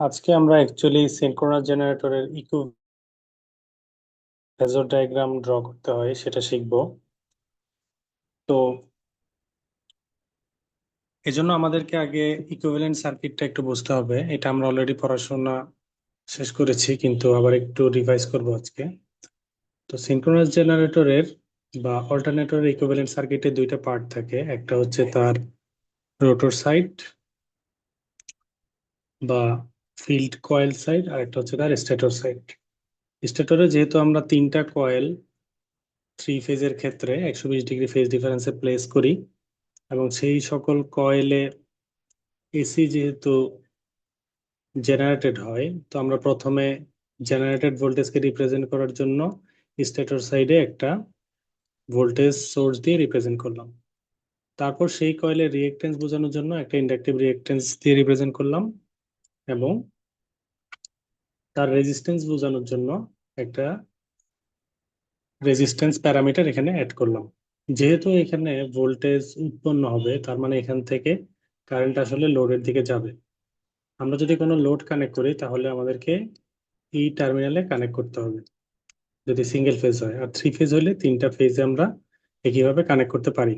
আজকে আমরা actually synchronous জেনারেটরের ফেজর ডায়াগ্রাম ড্র করতে হয় সেটা শিখবো। তো এজন্য আমাদেরকে আগে ইকুইভ্যালেন্ট সার্কিটটা একটু বুঝতে হবে। এটা আমরা অলরেডি পড়াশোনা শেষ করেছি, কিন্তু আবার একটু রিভাইজ করব আজকে। তো সিনক্রোনাস জেনারেটরের বা অল্টারনেটরের ইকুইভ্যালেন্ট সার্কিটে দুইটা পার্ট থাকে। একটা হচ্ছে তার রোটর সাইড বা ফিল্ড কয়েল সাইড, আর একটা হচ্ছে তার স্টেটর সাইড। স্টেটরে যেহেতু আমরা তিনটা কয়েল থ্রি ফেজের ক্ষেত্রে 120 ডিগ্রি ফেজ ডিফারেন্সে প্লেস করি, এবং সেই সকল কয়েলে এসি যেহেতু জেনারেটেড হয়, তো আমরা প্রথমে জেনারেটেড ভোল্টেজকে রিপ্রেজেন্ট করার জন্য স্টেটর সাইডে একটা ভোল্টেজ সোর্স দিয়ে রিপ্রেজেন্ট করলাম। তারপর সেই কয়েলের রিয়েক্টেন্স বোঝানোর জন্য একটা ইন্ডাকটিভ রিয়েক্টেন্স দিয়ে রিপ্রেজেন্ট করলাম, এবং তার রেজিস্ট্যান্স বোঝানোর জন্য একটা রেজিস্ট্যান্স প্যারামিটার এখানে অ্যাড করলাম। যেহেতু এখানে ভোল্টেজ উৎপন্ন হবে, তার মানে এখান থেকে কারেন্ট আসলে লোডের দিকে যাবে। আমরা যদি কোনো লোড কানেক্ট করি তাহলে আমাদেরকে এই টার্মিনালে কানেক্ট করতে হবে, যদি সিঙ্গেল ফেজ হয়। আর থ্রি ফেজ হলে তিনটা ফেজে আমরা একইভাবে কানেক্ট করতে পারি।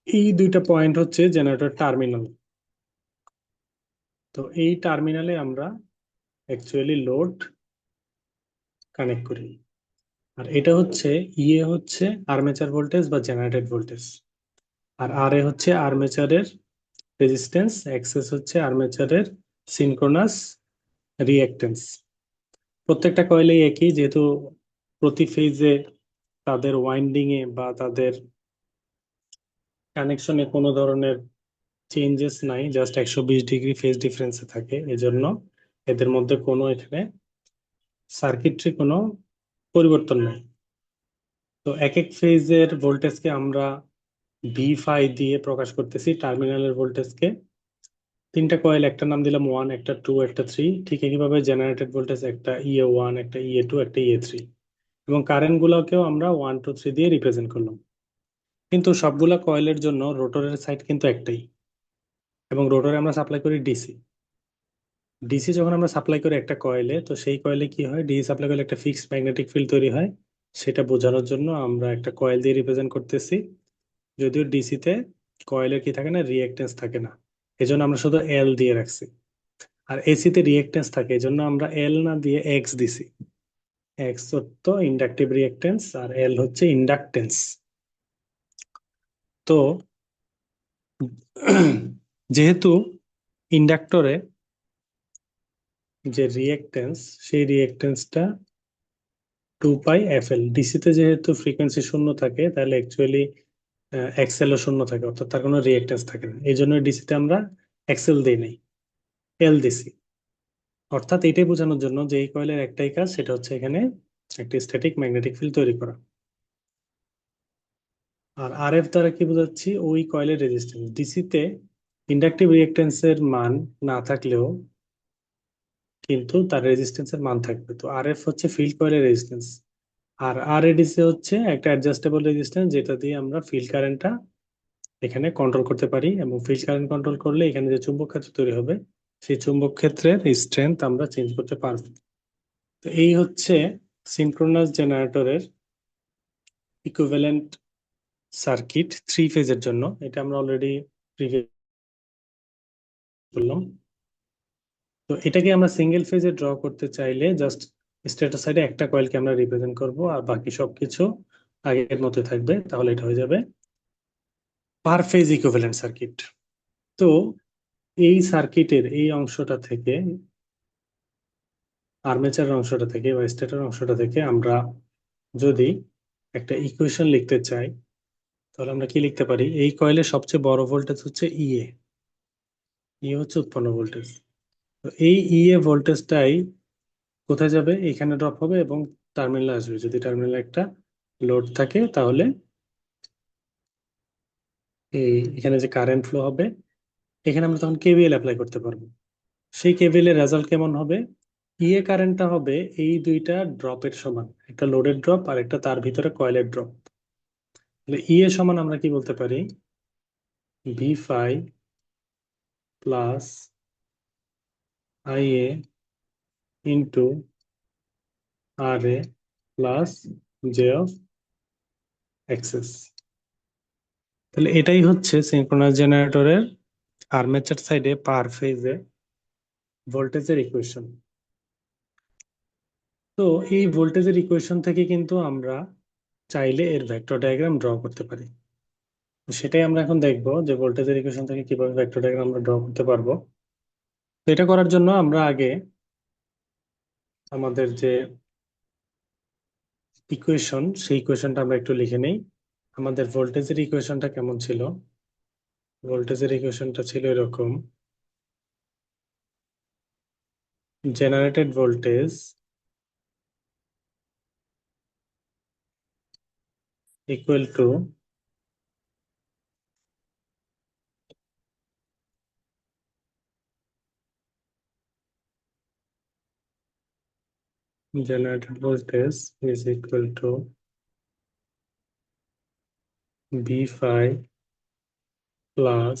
এই দুইটা পয়েন্ট হচ্ছে জেনারেটর টার্মিনাল। তো এই টার্মিনালে আমরা অ্যাকচুয়ালি লোড কানেক্ট করি। আর এটা হচ্ছে ইয়ে হচ্ছে আর্মেচার ভোল্টেজ বা জেনারেটেড ভোল্টেজ, আর আর এ হচ্ছে আর্মেচারের রেজিস্ট্যান্স, এক্সএস হচ্ছে আর্মেচারের সিনক্রোনাস রিঅ্যাক্টেন্স। প্রত্যেকটা কয়েলেই একই, যেহেতু প্রতি ফেজে তাদের ওয়াইন্ডিং এ বা তাদের কানেকশনে কোনো ধরনের চেঞ্জেস নাই, জাস্ট 120 ডিগ্রি ফেজ ডিফারেন্সে থাকে। এজন্য এদের মধ্যে কোনো এখানে সার্কিটরি কোনো পরিবর্তন নেই। তো এক এক ফেজের ভোল্টেজকে আমরা ভি ফাই দিয়ে প্রকাশ করতেছি, টার্মিনালের ভোল্টেজকে। তিনটা কয়েল, একটা নাম দিলাম ওয়ান, একটা টু, একটা থ্রি। ঠিক একইভাবে জেনারেটেড ভোল্টেজ একটা ইএ ওয়ান, একটা ইএ টু, একটা ইএ থ্রি। এবং কারেন্ট গুলোকেও আমরা ওয়ান টু থ্রি দিয়ে রিপ্রেজেন্ট করলাম। কিন্তু সবগুলা কয়েলের জন্য রোটরের সাইড কিন্তু একটাই, এবং রোটরে আমরা সাপ্লাই করি ডিসি। ডিসি যখন আমরা সাপ্লাই করি একটা কয়েলে, তো সেই কয়েলে কি হয়, ডিসি সাপ্লাই করলে একটা ফিক্সড ম্যাগনেটিক ফিল্ড তৈরি হয়। সেটা বোঝানোর জন্য আমরা একটা কয়েল দিয়ে রিপ্রেজেন্ট করতেছি। যদিও ডিসিতে কয়েলের কি থাকে না, রিঅ্যাক্টেন্স থাকে না, এজন্য আমরা শুধু এল দিয়ে রাখছি। আর এসিতে রিঅ্যাক্টেন্স থাকে, এজন্য আমরা এল না দিয়ে এক্স দিছি। এক্স হচ্ছে ইন্ডাকটিভ রিঅ্যাক্টেন্স, আর এল হচ্ছে ইন্ডাকটেন্স। তো যেহেতু ইন্ডাক্টরে যে রিঅ্যাক্টেন্স, সেই রিঅ্যাক্টেন্সটা 2 পাই এফ এল। ডিসিতে যেহেতু ফ্রিকোয়েন্সি শূন্য থাকে, তাহলে অ্যাকচুয়ালি এক্সেল ও শূন্য থাকে, অর্থাৎ তার কোনো রিঅ্যাক্টেন্স থাকে না। এই জন্য ডিসিতে আমরা এক্সেল দিই নাই, এল দিছি। অর্থাৎ এটাই বোঝানোর জন্য যে এই কয়েলের একটাই কাজ, সেটা হচ্ছে এখানে একটি স্ট্যাটিক ম্যাগনেটিক ফিল্ড তৈরি করা। আর আর এফ দ্বারা কি বোঝাচ্ছি, ওই কয়েলের রেজিস্ট্যান্স। ডিসিতে ইন্ডাকটিভ রিঅ্যাক্টেন্সের মান না থাকলেও কিন্তু তার রেজিস্ট্যান্সের মান থাকবে। তো আর এফ হচ্ছে ফিল্ড কয়েলের রেজিস্ট্যান্স। আর আর এডিসি হচ্ছে একটা অ্যাডজাস্টেবল রেজিস্ট্যান্স, যেটা দিয়ে আমরা ফিল্ড কারেন্টটা এখানে কন্ট্রোল করতে পারি। এবং ফিল্ড কারেন্ট কন্ট্রোল করলে এখানে যে চুম্বক ক্ষেত্র তৈরি হবে, সেই চুম্বক ক্ষেত্রের স্ট্রেংথ আমরা চেঞ্জ করতে পারবো। তো এই হচ্ছে সিনক্রোনাস জেনারেটরের ইকুইভ্যালেন্ট সার্কিট থ্রি ফেজের জন্য। এটা আমরা অলরেডি প্রিভিয়াস করলাম। তো এটাকে আমরা সিঙ্গেল ফেজে ড্র করতে চাইলে জাস্ট স্ট্যাটাস সাইডে একটা কয়েলকে আমরা রিপ্রেজেন্ট করব, আর বাকি সবকিছু আগের মতো থাকবে। তাহলে এটা হয়ে যাবে পার ফেজ ইকুইভ্যালেন্ট সার্কিট। তো এই সার্কিটের এই অংশটা থেকে, আর্মেচার অংশটা থেকে বা স্টেটর অংশটা থেকে আমরা যদি একটা ইকুয়েশন লিখতে চাই, তাহলে আমরা কি লিখতে পারি, এই কয়েলের সবচেয়ে বড় ভোল্টেজ হচ্ছে ইএ। ইএ হচ্ছে উৎপন্ন ভোল্টেজ। তো এই ইএ ভোল্টেজটাই কোথায় যাবে, এখানে ড্রপ হবে এবং টার্মিনালে আসবে। যদি টার্মিনালে একটা লোড থাকে, তাহলে এই এখানে যে কারেন্ট ফ্লো হবে, এখানে আমরা তখন কেভিএল অ্যাপ্লাই করতে পারবো। সেই কেভিএল এর রেজাল্ট কেমন হবে, ইএ কারেন্টটা হবে এই দুইটা ড্রপের সমান, একটা লোডের ড্রপ আর একটা তার ভিতরে কয়েলের ড্রপ। তাহলে ইএ সমান আমরা কি বলতে পারি, V phi plus IA into RA plus J of XS. তাহলে এটাই হচ্ছে সিনক্রোনাস জেনারেটরের আর্মেচার সাইডে পার ফেজে ভোল্টেজের ইকুয়েশন। তো এই ভোল্টেজের ইকুয়েশন থেকে কিন্তু আমরা চাইলে এর ভেক্টর ডায়াগ্রাম ড্র করতে পারি। তো সেটাই আমরা এখন দেখবো যে ভোল্টেজের ইকুয়েশন থেকে কিভাবে ভেক্টর ডায়াগ্রাম আমরা ড্র করতে পারবো। তো এটা করার জন্য আমরা আগে আমাদের যে ইকুয়েশন সেই ইকুয়েশনটা আমরা একটু লিখে নেই। আমাদের ভোল্টেজের ইকুয়েশনটা কেমন ছিল? ভোল্টেজের ইকুয়েশনটা ছিল এরকম: generated voltage equal to generated voltage is equal to V phi plus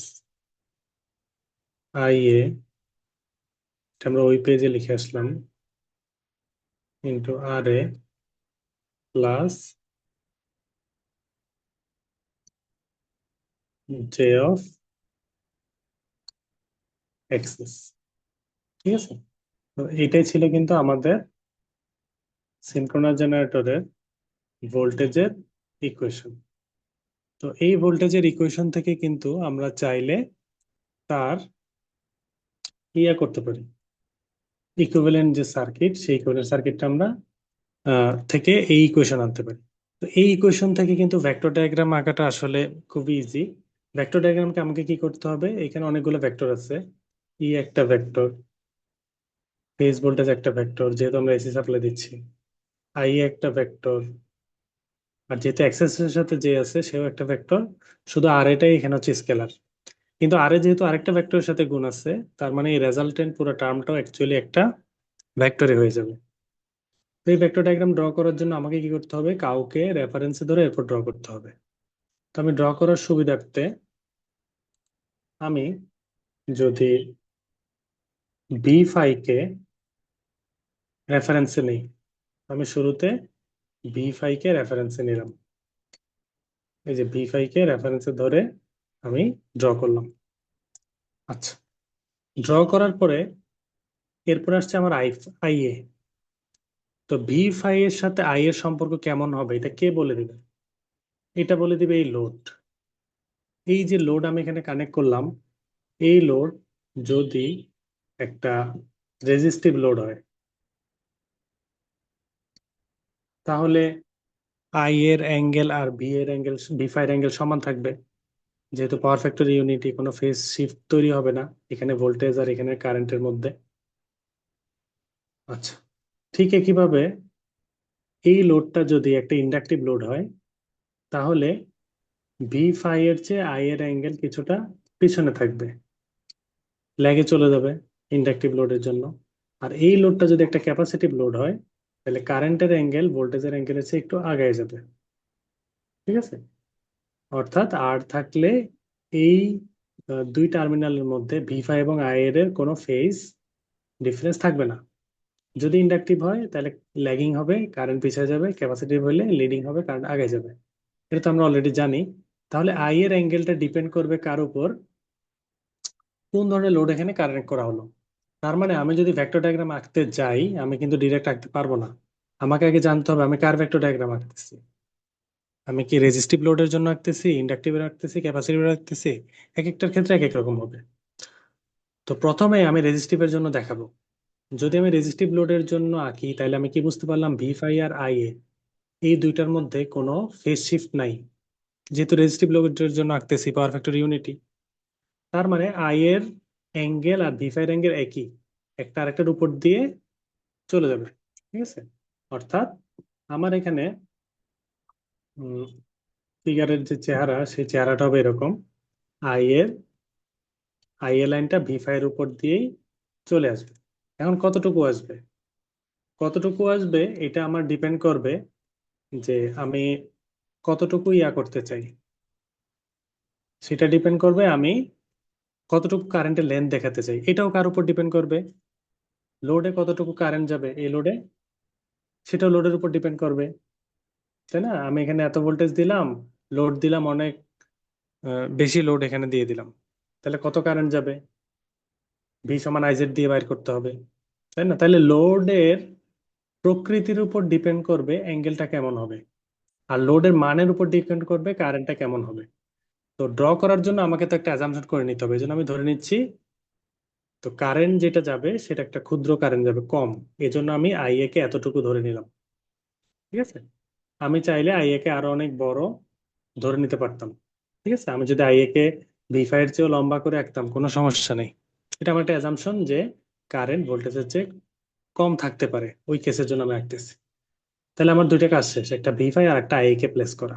IA, এটা আমরা ওই পেজে লিখে আসলাম, into RA plus J of XS. ঠিক আছে, তো এইটাই ছিল কিন্তু আমাদের সিনক্রোনাস জেনারেটরের ভোল্টেজের ইকুয়েশন। তো এই ভোল্টেজের ইকুয়েশন থেকে কিন্তু আমরা চাইলে তার করতে পারি, ইকুইভ্যালেন্ট যে সার্কিট সেই ইকুইভ্যালেন্ট সার্কিটটা আমরা থেকে এই ইকুয়েশন আনতে পারি। তো এই ইকুয়েশন থেকে কিন্তু ভেক্টর ডায়াগ্রাম আঁকাটা আসলে খুবই ইজি। ভেক্টর ডায়াগ্রামকে আমাকে কি করতে হবে? এখানে অনেকগুলো ভেক্টর আছে। একটা ভেক্টর, ফেজ ভোল্টেজ একটা ভেক্টর যেহেতু আমরা এসি সাপ্লাই দিচ্ছি, একটা ভেক্টর, আর যেহেতু এক্সেস এর সাথে যে আছে সেও একটা ভেক্টর, শুধু আর এটাই এখানে হচ্ছে স্কেলার। কিন্তু আর এ যেহেতু আরেকটা ভেক্টরের সাথে গুণ আছে, তার মানে এই রেজাল্টেন্ট পুরো টার্মটাও অ্যাকচুয়ালি একটা ভেক্টরে হয়ে যাবে। তো এই ভেক্টর ডায়াগ্রাম ড্র করার জন্য আমাকে কি করতে হবে? কাউকে রেফারেন্সে ধরে এরপর ড্র করতে হবে। তো আমি ড্র করার সুবিধার্থে আমি যদি বি ফাইকে রেফারেন্সে নেই, আমি শুরুতে বি ফাইকে রেফারেন্সে নিলাম। এই যে বি ফাইকে রেফারেন্সে ধরে আমি ড্র করলাম। আচ্ছা, ড্র করার পরে এরপর আসছে আমার আইএ। তো ভি ফাই এর সাথে আই এর সম্পর্ক কেমন হবে এটা কে বলে দিবে? এটা বলে দিবে এই লোড। এই যে লোড আমি এখানে কানেক্ট করলাম, এই লোড যদি একটা রেজিস্টিভ লোড হয়, তাহলে আই এর অ্যাঙ্গেল আর ভি এর অ্যাঙ্গেল, ভি ফাই এর অ্যাঙ্গেল সমান থাকবে। যেহেতু পাওয়ার ফ্যাক্টর ইউনিটি, কোনো ফেজ শিফট তৈরি হবে না এখানে ভোল্টেজ আর এখানে কারেন্টের মধ্যে। আচ্ছা, ঠিক একইভাবে এই লোডটা যদি একটা ইন্ডাকটিভ লোড হয়, তাহলে ভি ফাই এর চেয়ে আই এর অ্যাঙ্গেল কিছুটা পিছনে থাকবে, ল্যাগে চলে যাবে ইন্ডাকটিভ লোডের জন্য। আর এই লোডটা যদি একটা ক্যাপাসিটিভ লোড হয়, তাহলে কারেন্টের অ্যাঙ্গেল ভোল্টেজের অ্যাঙ্গেলের চেয়ে একটু আগায় যাবে। ঠিক আছে, অর্থাৎ আর থাকলে এই দুই টার্মিনালের মধ্যে ভি ফাই এবং আই এর কোনো ফেজ ডিফারেন্স থাকবে না। যদি ইন্ডাকটিভ হয় তাহলে ল্যাগিং হবে, কারেন্ট পিছিয়ে যাবে, ক্যাপাসিটিভ হলে লিডিং হবে, কারেন্ট আগে যাবে। এটা তো আমরা অলরেডি জানি। তাহলে আই এর অ্যাঙ্গেলটা ডিপেন্ড করবে কার উপর? কোন ধরনের লোড এখানে কানেক্ট করা হলো। তার মানে আমি যদি ভেক্টর ডায়াগ্রাম আঁকতে যাই, আমি কিন্তু ডিরেক্ট আঁকতে পারবো না। আমাকে আগে জানতে হবে আমি কার ভেক্টর ডায়াগ্রাম আঁকতেছি। আমি কি রেজিস্টিভ লোডের জন্য আঁকতেছি, ইন্ডাকটিভ আঁকতেছি, ক্যাপাসিটিভ আঁকতেছি? এক একটার ক্ষেত্রে এক এক রকম হবে। তো প্রথমে আমি রেজিস্টিভের জন্য দেখাবো। যদি আমি রেজিস্টিভ লোডের জন্য আঁকি, তাহলে আমি কি বুঝতে পারলাম? ভি ফাই আর আই এ এই দুইটার মধ্যে কোনো ফেজ শিফট নাই, যেহেতু রেজিস্টিভ লোডের জন্য আঁকতেছি পাওয়ার ফ্যাক্টর ইউনিটি। তার মানে আই এর অ্যাঙ্গেল আর ভি ফাই এর অ্যাঙ্গেল একই, একটা আরেকটার উপর দিয়ে চলে যাবে। ঠিক আছে, অর্থাৎ আমার এখানে ফিগারের যে চেহারা সেই চেহারাটা হবে এরকম: আই এর লাইনটা ভি ফাই এর উপর দিয়েই চলে আসবে। এখন কতটুকু আসবে, কতটুকু আসবে এটা আমার ডিপেন্ড করবে যে আমি কতটুকু করতে চাই। সেটা ডিপেন্ড করবে আমি কতটুকু কারেন্টের লেন্থ দেখাতে চাই, এটাও কার উপর ডিপেন্ড করবে। লোডে কতটুকু কারেন্ট যাবে এই লোডে, সেটাও লোডের উপর ডিপেন্ড করবে, তাই না? আমি এখানে এত ভোল্টেজ দিলাম, লোড দিলাম অনেক বেশি লোড এখানে দিয়ে দিলাম, তাহলে কত কারেন্ট যাবে, ভি সমান আইজেড দিয়ে বাইর করতে হবে, তাই না? তাহলে লোডের প্রকৃতির উপর ডিপেন্ড করবে অ্যাঙ্গেলটা কেমন হবে, আর লোডের মানের উপর ডিপেন্ড করবে কারেন্টটা কেমন হবে। তো ড্র করার জন্য আমাকে তো একটা অ্যাজাম্পশন করে নিতে হবে, এই জন্য আমি ধরে নিচ্ছি তো কারেন্ট যেটা যাবে সেটা একটা ক্ষুদ্র কারেন্ট যাবে, কম। এজন্য আমি আইএ কে এতটুকু ধরে নিলাম, ঠিক আছে? আমি চাইলে আইএ কে আরো অনেক বড় ধরে নিতে পারতাম, ঠিক আছে? আমি যদি আইএ কে ভি5 এর চেয়েও লম্বা করে আঁকতাম, কোনো সমস্যা নেই। এটা আমার একটা অ্যাজাম্পশন যে কারেন্ট ভোল্টেজের চেয়ে কম থাকতে পারে, ওই কেসের জন্য আমি আঁকতেছি। তাহলে আমার দুইটা কাজ শেষ, একটা ভি5 আর একটা আইএ কে প্লেস করা।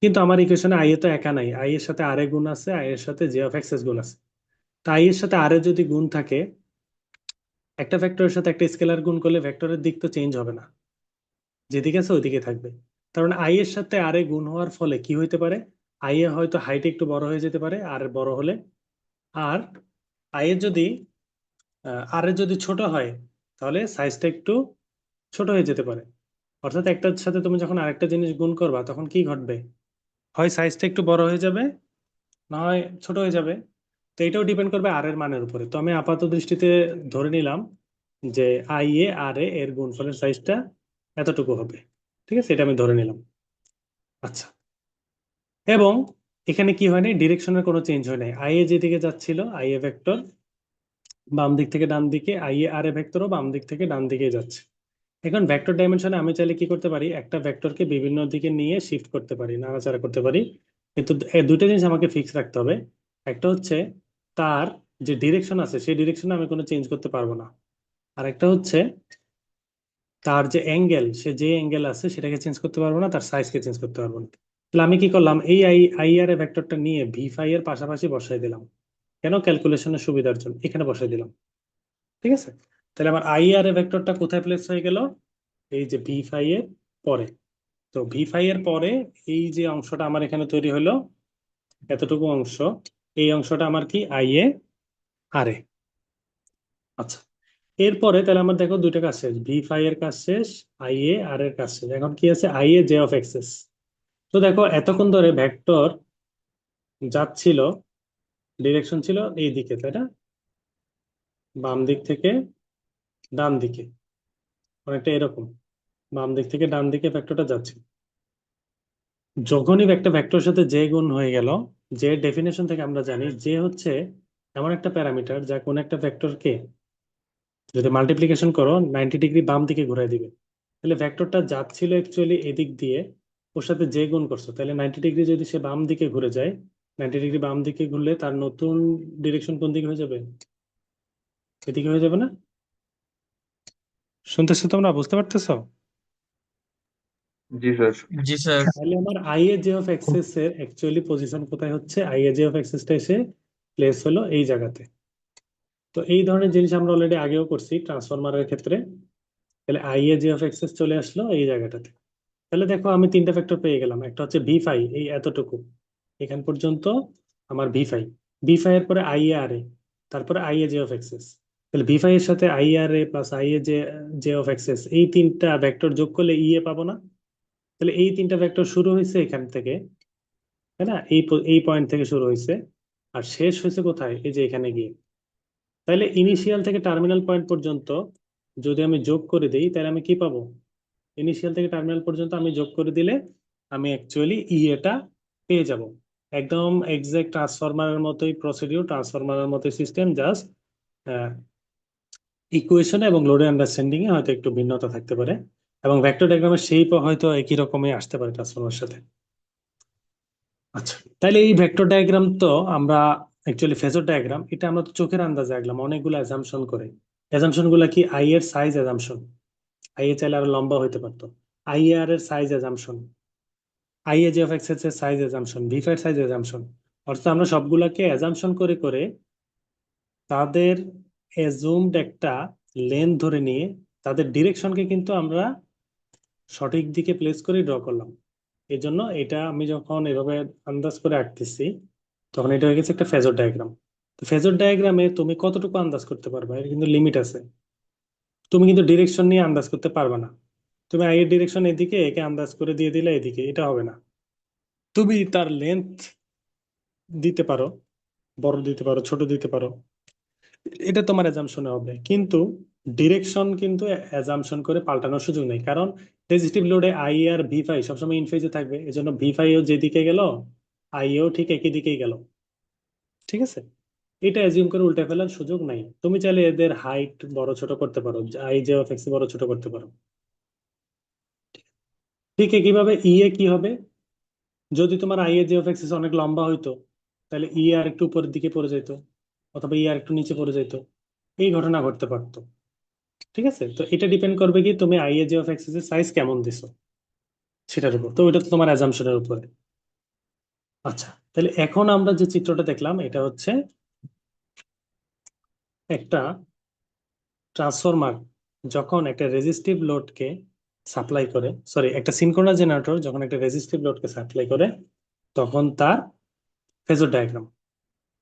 কিন্তু আমার ইকুয়েশনে আইএ তো একা নাই, আই এর সাথে আর এ গুণ আছে, আই এর সাথে জে অফ এক্স এস গুণ আছে। তো আই এর সাথে আর এ যদি গুণ থাকে, একটা ভেক্টরের সাথে একটা স্কেলার গুণ করলে ভেক্টরের দিক তো চেঞ্জ হবে না, যেদিকে আছে ওইদিকে থাকবে। কারণ আই এর সাথে আর এ গুণ হওয়ার ফলে কি হইতে পারে, আই এ হয়তো হাইট একটু বড় হয়ে যেতে পারে আর এর বড় হলে, আর আই এর যদি আর এর যদি ছোট হয় তাহলে সাইজটা একটু ছোট হয়ে যেতে পারে। অর্থাৎ একটার সাথে তুমি যখন আরেকটা জিনিস গুণ করবা তখন কি ঘটবে, হয় সাইজটা একটু বড় হয়ে যাবে, না হয় ছোট হয়ে যাবে। তো এটাও ডিপেন্ড করবে আর এর মানের উপরে। তো আমি আপাত দৃষ্টিতে ধরে নিলাম যে আই এ আর এ এর গুণফলের সাইজটা এতটুকু হবে, ঠিক আছে? এটা আমি ধরে নিলাম। আচ্ছা, এবং এখানে কি হয়নি, ডিরেকশনের কোনো চেঞ্জ হয় নাই। আই এ যেদিকে যাচ্ছিল আই এ ভেক্টর বাম দিক থেকে ডান দিকে, আই এ আর এ ভেক্টরও বাম দিক থেকে ডান দিকে যাচ্ছে। এখন ভেক্টর ডাইমেনশনে আমি চাইলে কি করতে পারি, একটা ভেক্টরকে বিভিন্ন দিকে নিয়ে শিফট করতে পারি, নাড়াচাড়া করতে পারি। কিন্তু দুইটা জিনিস আমাকে ফিক্স রাখতে হবে। একটা হচ্ছে তার যে ডিরেকশন আছে সেই ডিরেকশনে আমি কোনো চেঞ্জ করতে পারবো না। আর একটা হচ্ছে তার যে অ্যাঙ্গেল, সে যে অ্যাঙ্গেল আছে সেটাকে চেঞ্জ করতে পারবো না, তার সাইজকে চেঞ্জ করতে পারবো না। তাহলে আমি কি করলাম, এই আই আর এ ভেক্টরটা নিয়ে ভি5 এর পাশাপাশি বসাই দিলাম। কেন? ক্যালকুলেশনের সুবিধার জন্য এখানে বসাই দিলাম, ঠিক আছে? তাহলে আমার আই আর এ ভেক্টরটা কোথায় প্লেস হয়ে গেল, এই যে ভি5 এর পরে। তো ভি5 এর পরে এই যে অংশটা আমার এখানে তৈরি হলো, এতটুকু অংশ, এই অংশটা আমার কি আই এ আর এ। আচ্ছা, এরপরে তাহলে আমার দেখো দুইটা কাজ শেষ, ভি5 এর কাজ শেষ, আই এ আর এর কাজ শেষ। এখন কি আছে, I A J of XS. তো দেখো এতক্ষণ ধরে ভেক্টর যাচ্ছিল, ডিরেকশন ছিল এই দিকে, তাই না? বাম দিক থেকে ডান দিকে, অনেকটা এরকম, বাম দিক থেকে ডান দিকে ভেক্টরটা যাচ্ছে। যখনই একটা ভেক্টরের সাথে জে গুণ হয়ে গেল, যে ডেফিনেশন থেকে আমরা জানি যে হচ্ছে এমন একটা প্যারামিটার যা কোন একটা ভেক্টরকে যদি মাল্টিপ্লিকেশন করো 90 ডিগ্রি বাম দিকে ঘুরাই দিবে। তাহলে ভেক্টরটা যাচ্ছিল অ্যাকচুয়ালি এদিক দিয়ে, ওর সাথে যে গুণ করছো, তাহলে 90 ডিগ্রি যদি সে বাম দিকে ঘুরে যায়, 90 ডিগ্রি বাম দিকে ঘুরলে তার নতুন ডিরেকশন কোন দিকে হয়ে যাবে, এদিকে হয়ে যাবে না? শুনতেছো তোমরা, বুঝতে পারতেছো? জি স্যার। জি স্যার। তাহলে আমার I A J of XS এর অ্যাকচুয়ালি পজিশন কোথায় হচ্ছে, আই এ জে অফ এক্সেসটা এসে প্লেস হলো এই জায়গাতে। তো এই ধরনের জিনিস আমরা অলরেডি আগেও করছি ট্রান্সফরমারের ক্ষেত্রে। তাহলে I A J of XS চলে আসলো এই জায়গাটাতে। তাহলে দেখো আমি তিনটা ফ্যাক্টর পেয়ে গেলাম, একটা হচ্ছে ভি5 এই এতটুকু এখান পর্যন্ত আমার ভি5, ভি5 এর পরে আই এ আর এ, তারপরে I A J of XS. তাহলে ভি5 এর সাথে I R A plus I A J J of XS, এই তিনটা ভেক্টর যোগ করলে ই এ পাবো না? তাহলে এই তিনটা ভেক্টর শুরু হয়েছে এখান থেকে, তাই না? এই পয়েন্ট থেকে শুরু হয়েছে, আর শেষ হয়েছে কোথায়, এই যে এখানে গিয়ে। তাহলে ইনিশিয়াল থেকে টার্মিনাল পয়েন্ট পর্যন্ত যদি আমি যোগ করে দিই তাহলে আমি কি পাবো, ইনিশিয়াল থেকে টার্মিনাল পর্যন্ত আমি যোগ করে দিলে আমি অ্যাকচুয়ালি ই এটা পেয়ে যাব। একদম এক্সাক্ট ট্রান্সফরমারের মতোই প্রসিডিউর, ট্রান্সফরমারের মতোই সিস্টেম, জাস্ট ইকুয়েশনে এবং লোডের আন্ডারস্ট্যান্ডিং এ হয়তো একটু ভিন্নতা থাকতে পারে, এবং ভেক্টর ডায়াগ্রামের শেপ হয়তো একই রকমই আসতে পারে ট্রান্সফরমারের সাথে। আচ্ছা, তাহলে এই ভেক্টর ডায়াগ্রাম তো আমরা অ্যাকচুয়ালি ফেজর ডায়াগ্রাম, এটা আমরা তো চোখের আন্দাজে আঁকলাম অনেকগুলো অ্যাজাম্পশন করে। অ্যাজাম্পশন গুলা কি, আই এর সাইজ অ্যাজাম্পশন, আই এ চাইলে আরো লম্বা হইতে পারতো, আই এ আর এর size assumption, I A J of x এর সাইজ অ্যাজাম্পশন, ভি5 সাইজ অ্যাজাম্পশন। অর্থাৎ আমরা সবগুলাকে অ্যাজাম্পশন করে করে তাদের এজুমড একটা লেন্থ ধরে নিয়ে তাদের ডিরেকশনকে কিন্তু আমরা সঠিক দিকে প্লেস করে ড্র করলাম। এই জন্য এটা আমি যখন এভাবে আন্দাজ করে আঁকতেছি তখন এটা হয়ে গেছে একটা ফেজর ডায়াগ্রাম। তো ফেজর ডায়াগ্রামে তুমি কতটুকু আন্দাজ করতে পারবে, এর কিন্তু লিমিট আছে। তুমি কিন্তু ডিরেকশন নিয়ে আন্দাজ করতে পারবে না। তুমি আই এর ডিরেকশন এদিকে, একে আন্দাজ করে দিয়ে দিলে এদিকে, এটা হবে না। তুমি তার লেন্থ দিতে পারো, বড় দিতে পারো, ছোট দিতে পারো, এটা তোমার অ্যাজাম্পশনে হবে। কিন্তু ডিরেকশন কিন্তু অ্যাজাম্পশন করে পাল্টানোর সুযোগ নেই, কারণ রেজিস্টিভ লোডে আই আর ভি ফাই সবসময় ইনফেজে থাকবে। এজন্য ভি ফাইও যেদিকে গেল, আইও ঠিক একই দিকেই গেল। ঠিক আছে, এটা অ্যাজিউম করে উল্টে ফেলার সুযোগ নাই। তুমি চাইলে এদের হাইট বড় ছোট করতে পারো, আই জে অফ এক্স বড় ছোট করতে পারো। ঠিক একইভাবে ই এ কি হবে, যদি তোমার I A J of x অনেক লম্বা হইতো, তাহলে ই আর একটু উপরের দিকে পড়ে যেত, অথবা ই আর একটু নিচে পড়ে যেত, এই ঘটনা ঘটতে পারতো। ঠিক আছে, তো এটা ডিপেন্ড করবে কি তুমি I A J of x এর সাইজ কেমন দিছো সেটার উপর। তো ওইটা তো তোমার অ্যাজাম্পশনের উপরে। আচ্ছা, তাহলে এখন আমরা যে চিত্রটা দেখলাম এটা হচ্ছে একটা ট্রান্সফরমার যখন একটা রেজিস্টিভ লোডকে সাপ্লাই করে, সরি, একটা সিনক্রোনাস জেনারেটর যখন একটা রেজিস্টিভ লোডকে সাপ্লাই করে, তখন তার ফেজর ডায়াগ্রাম।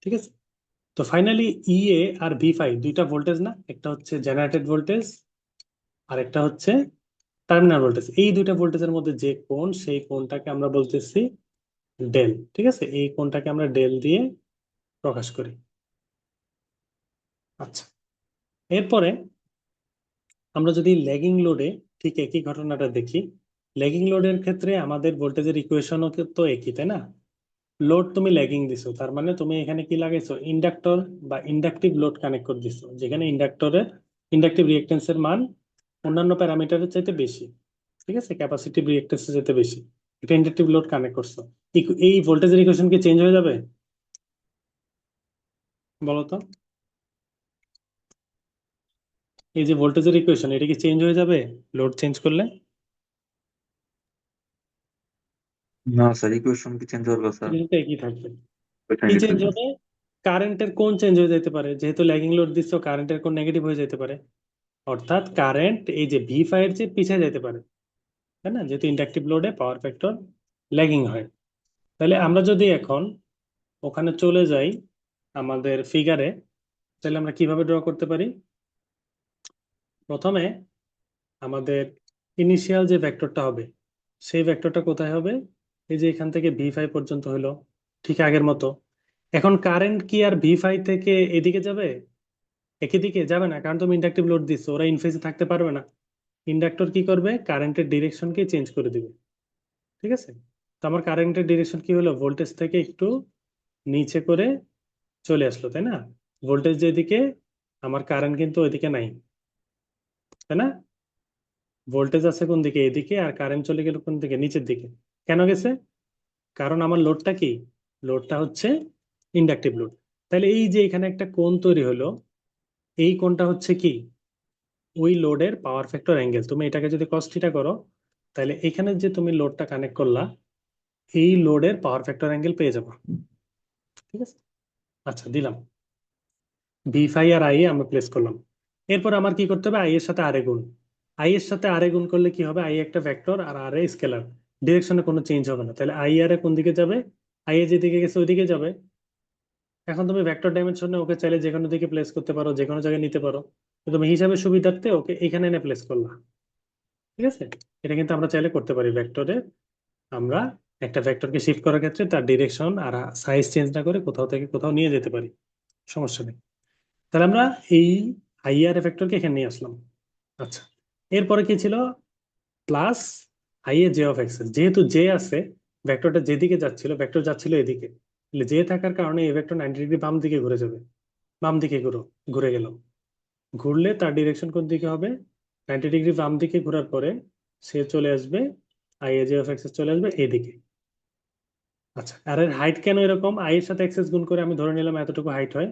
ঠিক আছে, তো ফাইনালি ই এ আর ভি ফাই দুইটা ভোল্টেজ না, একটা হচ্ছে জেনারেটেড ভোল্টেজ আর একটা হচ্ছে টার্মিনাল ভোল্টেজ। এই দুইটা ভোল্টেজের মধ্যে যে কোণ, সেই কোণটাকে আমরা বলতেছি ডেল। ঠিক আছে, এই কোণটাকে আমরা ডেল দিয়ে প্রকাশ করি। আচ্ছা, এরপরে আমরা যদি ল্যাগিং লোডে ঠিক একই ঘটনাটা দেখি, ল্যাগিং লোডের ক্ষেত্রে আমাদের ভোল্টেজের ইকুয়েশনও তো একই, তাই না? লোড তুমি ল্যাগিং দিছো, তার মানে তুমি এখানে কি লাগাইছো, ইন্ডাক্টর বা ইন্ডাকটিভ লোড কানেক্ট করে দিছো, যেখানে ইন্ডাক্টরের ইন্ডাকটিভ রিঅ্যাকট্যান্সের মান অন্যান্য প্যারামিটারের চাইতে বেশি। ঠিক আছে, ক্যাপাসিটিভ রিঅ্যাকট্যান্সের চাইতে বেশি, এটা ইন্ডাকটিভ লোড কানেক্ট করছো। এই ভোল্টেজের ইকুয়েশন কি চেঞ্জ হয়ে যাবে? বলো তো, এই যে ভোল্টেজের ইকুয়েশন, এটা কি চেঞ্জ হয়ে যাবে লোড চেঞ্জ করলে? না স্যার, ইকুয়েশন কি চেঞ্জ হবে স্যার? এটা কিন্তু একই থাকবে। ওইটাই কি চেঞ্জ ডিফারেন্স। হবে? কারেন্টের কোন চেঞ্জ হয়ে যেতে পারে, যেহেতু ল্যাগিং লোড দিচ্ছ কারেন্টের কোন নেগেটিভ হয়ে যেতে পারে। অর্থাৎ কারেন্ট এই যে ভি ফাই এর চেয়ে পিছিয়ে যেতে পারে, তাই না, যেহেতু ইন্ডাকটিভ লোডে পাওয়ার ফ্যাক্টর ল্যাগিং হয়। তাহলে আমরা যদি এখন ওখানে চলে যাই আমাদের ফিগারে, তাহলে আমরা কিভাবে ড্র করতে পারি? প্রথমে আমাদের ইনিশিয়াল যে ভেক্টরটা হবে, সেই ভেক্টরটা কোথায় হবে? এই যে এখান থেকে ভি ফাই পর্যন্ত হলো, ঠিক আগের মতো। এখন কারেন্ট কি আর ভি ফাই থেকে এদিকে যাবে? একই দিকে যাবে না, কারণ তুমি ইন্ডাকটিভ লোড দিচ্ছ, ওরা ইনফেজে থাকতে পারবে না। ইন্ডাক্টর কি করবে, কারেন্টের ডিরেকশনকে চেঞ্জ করে দিবে। ঠিক আছে, তো আমার কারেন্টের ডিরেকশন কি হলো, ভোল্টেজ থেকে একটু নিচে করে চলে আসলো, তাই না? ভোল্টেজ যেদিকে, আমার কারেন্ট কিন্তু ওইদিকে নাই, তাই না? ভোল্টেজ আছে কোন দিকে, এদিকে, আর কারেন্ট চলে গেল কোন দিকে, নিচের দিকে। কেন গেছে? কারণ আমার লোডটা কি, লোডটা হচ্ছে ইন্ডাকটিভ লোড। তাহলে এই যে এখানে একটা কোণ তৈরি হলো, এই কোণটা হচ্ছে কি, ওই লোডের পাওয়ার ফ্যাক্টর অ্যাঙ্গেল। তুমি এটাকে যদি cos থিটা করো, তাহলে এখানে যে তুমি লোডটা কানেক্ট করলা, এই লোডের পাওয়ার ফ্যাক্টর অ্যাঙ্গেল পেয়ে যাবো। ঠিক আছে, আচ্ছা দিলাম। ভি ফাই আর আই এ আমরা প্লেস করলাম। এরপর আমার কি করতে হবে, আই এর সাথে আর এ গুণ। আই এর সাথে আর এ গুণ করলে কি হবে, আই একটা ভেক্টর আর আর এ স্কেলার, ডিরেকশনে কোনো চেঞ্জ হবে না। তাহলে আই আর এ কোন দিকে যাবে, আই এ যেদিকে গেছে ওইদিকে যাবে। এখন তুমি ভেক্টর ডাইমেনশনে ওকে চাইলে যে কোনো দিকে প্লেস করতে পারো, যে কোনো জায়গায় নিতে পারো। তো তুমি হিসাবে সুবিধার্থে ওকে এখানে এনে প্লেস করলা। ঠিক আছে, এটা কিন্তু আমরা চাইলে করতে পারি ভেক্টরে। আমরা একটা ভেক্টরকে শিফট করার ক্ষেত্রে তার ডিরেকশন আর সাইজ চেঞ্জ না করে কোথাও থেকে কোথাও নিয়ে যেতে পারি, সমস্যা নেই। তাহলে আমরা এই আই আর ভেক্টরকে এখানে নিয়ে আসলাম। আচ্ছা, এরপরে কি ছিল, plus I A J of x. যেহেতু জে আছে, ভেক্টরটা যেদিকে যাচ্ছিল, ভেক্টর যাচ্ছিল এদিকে, তাহলে জে থাকার কারণে এই ভেক্টর 90 ডিগ্রি বাম দিকে ঘুরে যাবে। বাম দিকে ঘুরে গেল, ঘুরলে তার ডিরেকশন কোন দিকে হবে, 90 ডিগ্রি বাম দিকে ঘোরার পরে সে চলে আসবে, I A J of X চলে আসবে এদিকে। আচ্ছা, আর এর হাইট কেন এরকম, আই এর সাথে এক্সেস গুণ করে আমি ধরে নিলাম এতটুকু হাইট হয়,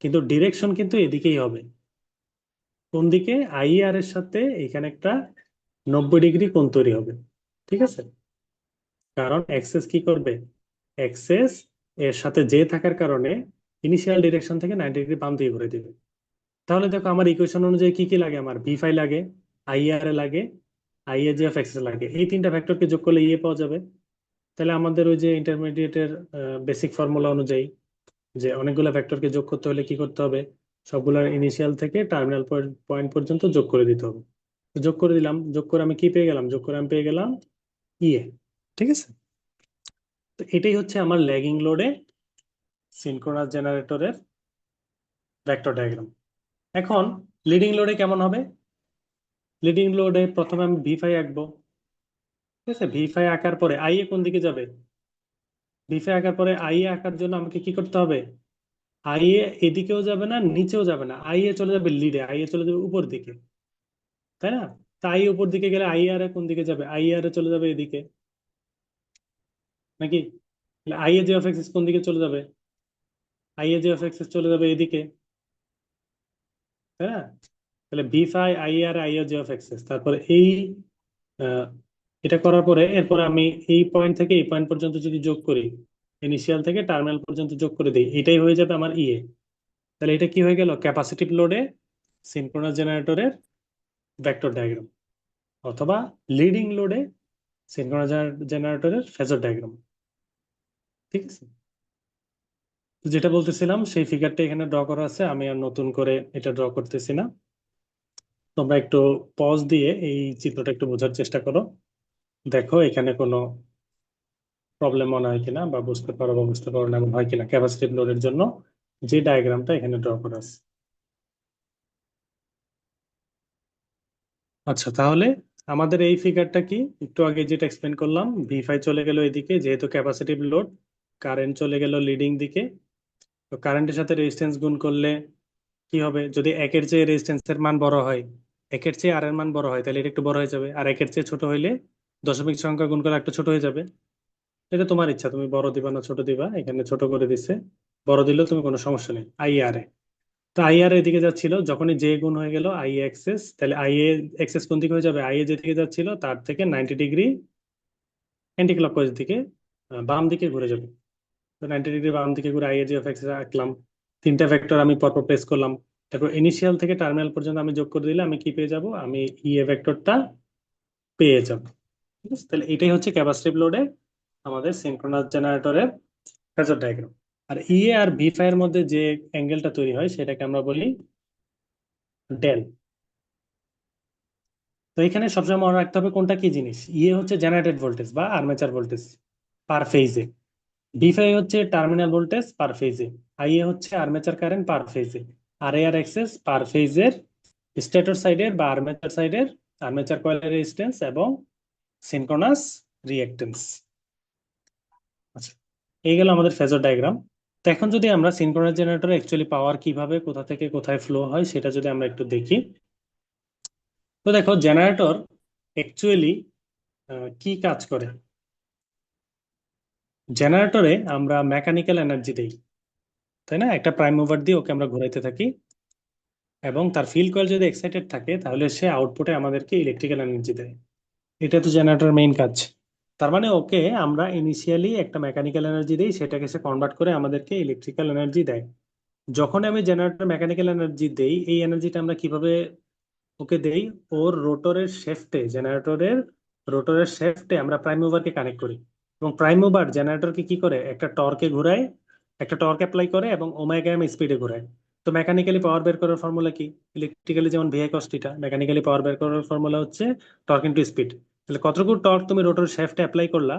কিন্তু ডিরেকশন কিন্তু এদিকেই হবে। কোন দিকে, আই আর এর সাথে এখানে একটা 90 ডিগ্রি কোণ তৈরি হবে। ঠিক আছে, কারণ এক্সেস কি করবে, এক্সেস এর সাথে জে থাকার কারণে ইনিশিয়াল ডিরেকশন থেকে 90 ডিগ্রি বাম দিকে ঘুরে দিবে। তাহলে দেখো আমার ইকুয়েশন অনুযায়ী কি কি লাগে, আমার ভি ফাই লাগে, আই আর এ লাগে, I A J of XS লাগে, এই তিনটা ভেক্টরকে যোগ করলে ইয়ে পাওয়া যাবে। তাহলে আমাদের ওই যে ইন্টারমিডিয়েটের বেসিক ফর্মুলা অনুযায়ী যে অনেকগুলো ভেক্টরকে যোগ করতে হলে কি করতে হবে, সবগুলোর ইনিশিয়াল থেকে টার্মিনাল পয়েন্ট পর্যন্ত যোগ করে দিতে হবে। তো যোগ করে দিলাম, যোগ করে আমি কি পেয়ে গেলাম, যোগ করে আমি পেয়ে গেলাম ইয়ে। ঠিক আছে, তো এটাই হচ্ছে আমার ল্যাগিং লোডে সিনক্রোনাস জেনারেটরের ভেক্টর ডায়াগ্রাম। এখন লিডিং লোডে কেমন হবে? লিডিং লোডে প্রথমে আমি ভি ফাই আঁকবো। ঠিক আছে, ভি ফাই আঁকার পরে আই এ কোন দিকে যাবে? ভি ফাই আঁকার পরে আই এ আঁকার জন্য আমাকে কি করতে হবে? আই এ এদিকেও যাবে না, নিচেও যাবে না, আই এ চলে যাবে লিডে, আই এ চলে যাবে উপর দিকে, তাই না? তাই উপর দিকে গেলে আই আর এ কোন দিকে যাবে? আই আর এ চলে যাবে এদিকে, নাকি? I A G of X কোন দিকে চলে যাবে? I A G of X চলে যাবে এদিকে, তাই না? তাহলে V phi I R G of X, তারপরে এই আহ, এটা করার পরে এরপরে আমি এই পয়েন্ট থেকে এই পয়েন্ট পর্যন্ত যদি যোগ করি, ইনিশিয়াল থেকে টার্মিনাল পর্যন্ত যোগ করে দিই, এটাই হয়ে যাবে আমার ইয়ে। তাহলে এটা কি হয়ে গেল? ক্যাপাসিটিভ লোডে সিনক্রোনাস জেনারেটরের ভেক্টর ডায়াগ্রাম, অথবা লিডিং লোডে সিনক্রোনাস জেনারেটরের ফেজর ডায়াগ্রাম। ঠিক আছে, তো যেটা বলতেছিলাম সেই ফিগারটা এখানে ড্র করা আছে, আমি আর নতুন করে এটা ড্র করতেছি না। তোমরা একটু পজ দিয়ে এই চিত্রটা একটু বোঝার চেষ্টা করো, দেখো এখানে কোনো প্রবলেম মনে হয় কিনা, বা বুঝতে পারো বা বুঝতে পারো না এমন হয় কিনা ক্যাপাসিটিভ লোডের জন্য যে ডায়াগ্রামটা এখানে ড্র করা আছে। আচ্ছা, তাহলে আমাদের এই ফিগারটা কি, একটু আগে যেটা এক্সপ্লেন করলাম, ভি ফাই চলে গেল এদিকে যেহেতু ক্যাপাসিটিভ লোড, কারেন্ট চলে গেল লিডিং দিকে। তো কারেন্টের সাথে রেজিস্ট্যান্স গুণ করলে কি হবে? যদি একের চেয়ে রেজিস্ট্যান্সের মান বড় হয়, একের চেয়ে আর এর মান বড় হয়, তাহলে এটা একটু বড় হয়ে যাবে, আর একের চেয়ে ছোট হইলে দশমিক সংখ্যা গুণ করে একটু ছোট হয়ে যাবে। এটা তোমার ইচ্ছা, তুমি বড় দিবা না ছোট দিবা, এখানে ছোট করে দিছে, বড় দিলেও তুমি কোনো সমস্যা নেই। আই আর এ, তো আই আর এদিকে যাচ্ছিল, যখনই জে গুণ হয়ে গেল আই এক্সএস, তাহলে আই এ এক্সএস কোন দিকে হয়ে যাবে? আই এ যেদিকে যাচ্ছিল তার থেকে 90 ডিগ্রি অ্যান্টি ক্লকওয়াইজ দিকে, বাম দিকে ঘুরে যাবে। তো 90 ডিগ্রি বাম দিকে ঘুরে I A G of x আঁকলাম, তিনটা ভেক্টর আমি পরপর প্লেস করলাম। তারপর ইনিশিয়াল থেকে টার্মিনাল পর্যন্ত আমি যোগ করে দিলে আমি কি পেয়ে যাব? আমি ইএ ভেক্টরটা পেয়ে যাব। ঠিক আছে, তাহলে এটাই হচ্ছে ক্যাপাসিটিভ লোডে আমাদের সিনক্রোনাস জেনারেটরের ফেজর ডায়াগ্রাম। আর ইএ আর ভি ফাই এর মধ্যে যে অ্যাঙ্গেলটা তৈরি হয় সেটাকে আমরা বলি ডেল। তো এখানে সবসময় মনে রাখতে হবে কোনটা কি জিনিস, ইএ হচ্ছে জেনারেটেড ভোল্টেজ বা আর্মেচার ভোল্টেজ পার ফেজে, ভি ফাই হচ্ছে টার্মিনাল ভোল্টেজ পার ফেজে, আইএ হচ্ছে আর্মেচার কারেন্ট পার ফেজে, আর এ আর এক্সএস পার ফেজের স্টেটর সাইডের বা আর্মেচার সাইডের আর্মেচার কয়েলের রেজিস্ট্যান্স এবং সিনক্রোনাস রিঅ্যাকটেন্স। আচ্ছা, এই গেল আমাদের ফেজর ডায়াগ্রাম। তো এখন যদি আমরা সিনক্রোনাস জেনারেটর অ্যাকচুয়ালি পাওয়ার কিভাবে কোথা থেকে কোথায় ফ্লো হয় সেটা যদি আমরা একটু দেখি, তো দেখো জেনারেটর অ্যাকচুয়ালি কি কাজ করে। জেনারেটরে আমরা মেকানিক্যাল এনার্জি দেই, তাই না? একটা প্রাইম মুভার দিয়ে ওকে আমরা ঘোরাইতে থাকি, এবং তার ফিল্ড কয়েল যদি এক্সাইটেড থাকে তাহলে সে আউটপুটে আমাদেরকে ইলেকট্রিক্যাল এনার্জি দেয়। এটা তো জেনারেটরের মেইন কাজ। তার মানে ওকে আমরা ইনিশিয়ালি একটা মেকানিক্যাল এনার্জি দিই, সেটাকে সে কনভার্ট করে আমাদেরকে ইলেকট্রিক্যাল এনার্জি দেয়। যখন আমি জেনারেটর মেকানিক্যাল এনার্জি দেই, এই এনার্জিটা আমরা কিভাবে ওকে দেই? ওর রোটরের শেফটে, জেনারেটরের রোটরের শেফটে আমরা প্রাইম মুভারকে কানেক্ট করি, এবং প্রাইম মুভার জেনারেটরকে কি করে? একটা টর্কে ঘোরায়, একটা টর্ক অ্যাপ্লাই করে এবং ওমেগা এম স্পিডে ঘোরায়। তো মেকানিক্যালি পাওয়ার বের করার ফর্মুলা কি? ইলেকট্রিক্যালি যেমন ভিআই কস থিটা, মেকানিক্যালি পাওয়ার বের করার ফর্মুলা হচ্ছে টর্ক ইনটু স্পিড। তাহলে কতটুকু টর্ক তুমি রোটর শেফটে অ্যাপ্লাই করলা,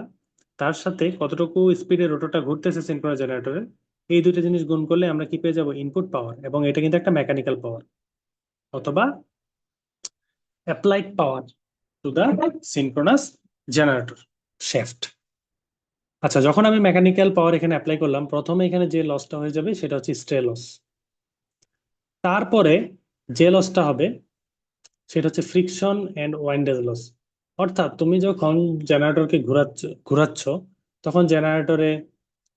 তার সাথে কতটুকু স্পিডে রোটরটা ঘুরতেছে সিনক্রোনাস জেনারেটরে, এই দুইটা জিনিস গুণ করলে আমরা কি পেয়ে যাবো? ইনপুট পাওয়ার। এবং এটা কিন্তু একটা মেকানিক্যাল পাওয়ার, অথবা applied power to the synchronous generator shaft। আচ্ছা, যখন আমি মেকানিক্যাল পাওয়ার এখানে অ্যাপ্লাই করলাম, প্রথমে এখানে যে লসটা হয়ে যাবে সেটা হচ্ছে স্ট্রে লস। তারপরে যে লসটা হবে সেটা হচ্ছে ফ্রিকশন এন্ড ওয়াইন্ডেজ লস। অর্থাৎ তুমি যখন জেনারেটরকে ঘোরাচ্ছ তখন জেনারেটরে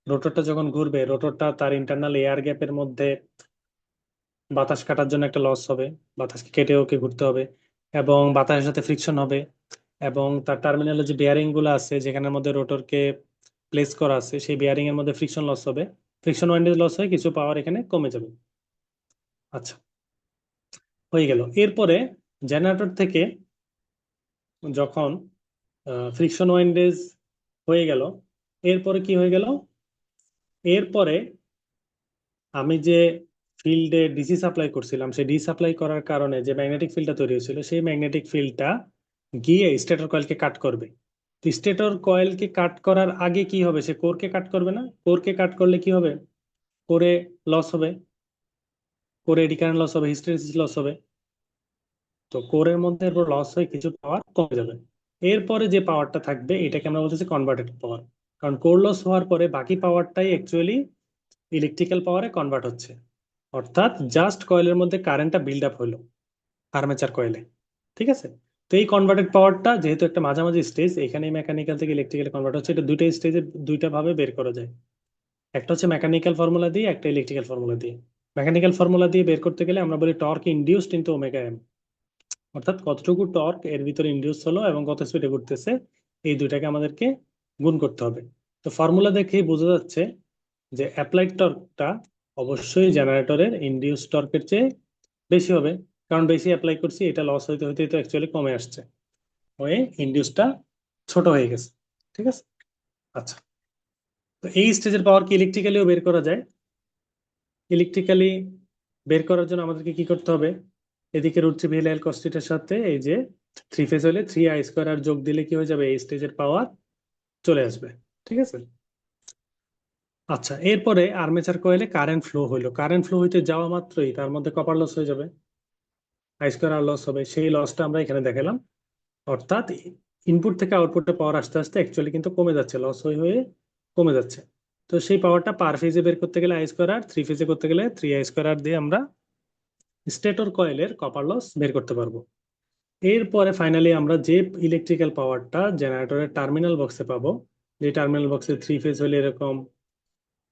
রোটরটা যখন ঘুরবে, রোটরটা তার ইন্টারনাল এয়ার গ্যাপের মধ্যে বাতাস কাটার জন্য একটা লস হবে, বাতাসকে কেটে ওকে ঘুরতে হবে, এবং বাতাসের সাথে ফ্রিকশন হবে, এবং তার টার্মিনালে যে বেয়ারিং গুলো আছে যেখানের মধ্যে রোটরকে প্লেস করা আছে সেই বেয়ারিং এর মধ্যে ফ্রিকশন লস হবে, ফ্রিকশন ওয়াইন্ডেজ লস হয়ে কিছু পাওয়ার এখানে কমে যাবে। আচ্ছা, হয়ে গেল। এরপরে জেনারেটর থেকে যখন ফ্রিকশন ওয়াইন্ডেজ হয়ে গেল, এরপরে কি হয়ে গেল? এরপরে আমি যে ফিল্ডে ডিসি সাপ্লাই করছিলাম, সেই ডিসি সাপ্লাই করার কারণে যে ম্যাগনেটিক ফিল্ডটা তৈরি হয়েছিল, সেই ম্যাগনেটিক ফিল্ডটা গিয়ে স্টেটর কয়েলকে কাট করবে। তো স্টেটর কয়েলকে কাট করার আগে কি হবে, সে কোরকে কাট করবে না? কোরকে কাট করলে কি হবে? কোরে লস হবে, কোরে এডি কারেন্ট লস হবে, হিস্টেরেসিস লস হবে। তো কোরের মধ্যে এরপর লস হয়ে কিছু পাওয়ার কমে যাবে। এরপরে যে পাওয়ারটা থাকবে এটাকে আমরা বলতেছি কনভার্টেড পাওয়ার। কারণ কোর লস হওয়ার পরে বাকি পাওয়ারটাই অ্যাকচুয়ালি ইলেকট্রিক্যাল পাওয়ারে কনভার্ট হচ্ছে। অর্থাৎ জাস্ট কয়েলের মধ্যে কারেন্টটা বিল্ড আপ হলো আর্মেচার কয়েলে। ঠিক আছে? তো এই কনভার্টেড পাওয়ারটা যেহেতু একটা মাঝামাঝি স্টেজ, এখানে মেকানিক্যাল থেকে ইলেকট্রিক্যাল কনভার্ট হচ্ছে, এটা দুইটা স্টেজে দুইটা ভাবে বের করা যায়। একটা হচ্ছে মেকানিক্যাল ফর্মুলা দিয়ে, একটা ইলেকট্রিক্যাল ফর্মুলা দিয়ে। মেকানিক্যাল ফর্মুলা দিয়ে বের করতে গেলে আমরা বলি torque induced into omega M, অর্থাৎ কতটুকু টর্ক এর ভিতরে ইনডিউস হলো এবং কত স্পিডে ঘুরতেছে, এই দুইটাকে আমাদেরকে গুণ করতে হবে। তো ফর্মুলা দেখেই বোঝা যাচ্ছে যে অ্যাপ্লাইড টর্কটা অবশ্যই জেনারেটরের ইনডিউস টর্কের চেয়ে বেশি হবে। কারণ বেশি অ্যাপ্লাই করছি, এটা লস হইতে হইতে তো অ্যাকচুয়ালি কমে আসছে, হয়ে ইনডিউসটা ছোট হয়ে গেছে। ঠিক আছে? আচ্ছা, তো এই স্টেজের পাওয়ার কি ইলেকট্রিক্যালিও বের করা যায়? ইলেকট্রিক্যালি বের করার জন্য আমাদেরকে কি করতে হবে? এদিকে রুট থ্রি ভি এল কস থিটার সাথে এই যে থ্রি ফেজ হলে থ্রি আই স্কোয়ার আর যোগ দিলে কি হয়ে যাবে, এই স্টেজের পাওয়ার চলে আসবে। ঠিক আছে? আচ্ছা, এরপরে আর্মেচার কয়েলে কারেন্ট ফ্লো হইলো, কারেন্ট ফ্লো হইতে যাওয়া মাত্রই তার মধ্যে কপার লস হয়ে যাবে, আই স্কোয়ার আর লস হবে। সেই লসটা আমরা এখানে দেখালাম। অর্থাৎ ইনপুট থেকে আউটপুটে পাওয়ার আস্তে আস্তে অ্যাকচুয়ালি কিন্তু কমে যাচ্ছে, লস হয়ে হয়ে কমে যাচ্ছে। তো সেই পাওয়ারটা পার ফেজে বের করতে গেলে আই স্কোয়ার আর, থ্রি ফেজে করতে গেলে থ্রি আই স্কোয়ার আর দিয়ে আমরা স্টেটর কয়েলের কপার লস বের করতে পারবো। এরপরে ফাইনালি আমরা যে ইলেকট্রিক্যাল পাওয়ারটা জেনারেটরের টার্মিনাল বক্সে পাবো, যে টার্মিনাল বক্সে থ্রি ফেজ হলে এরকম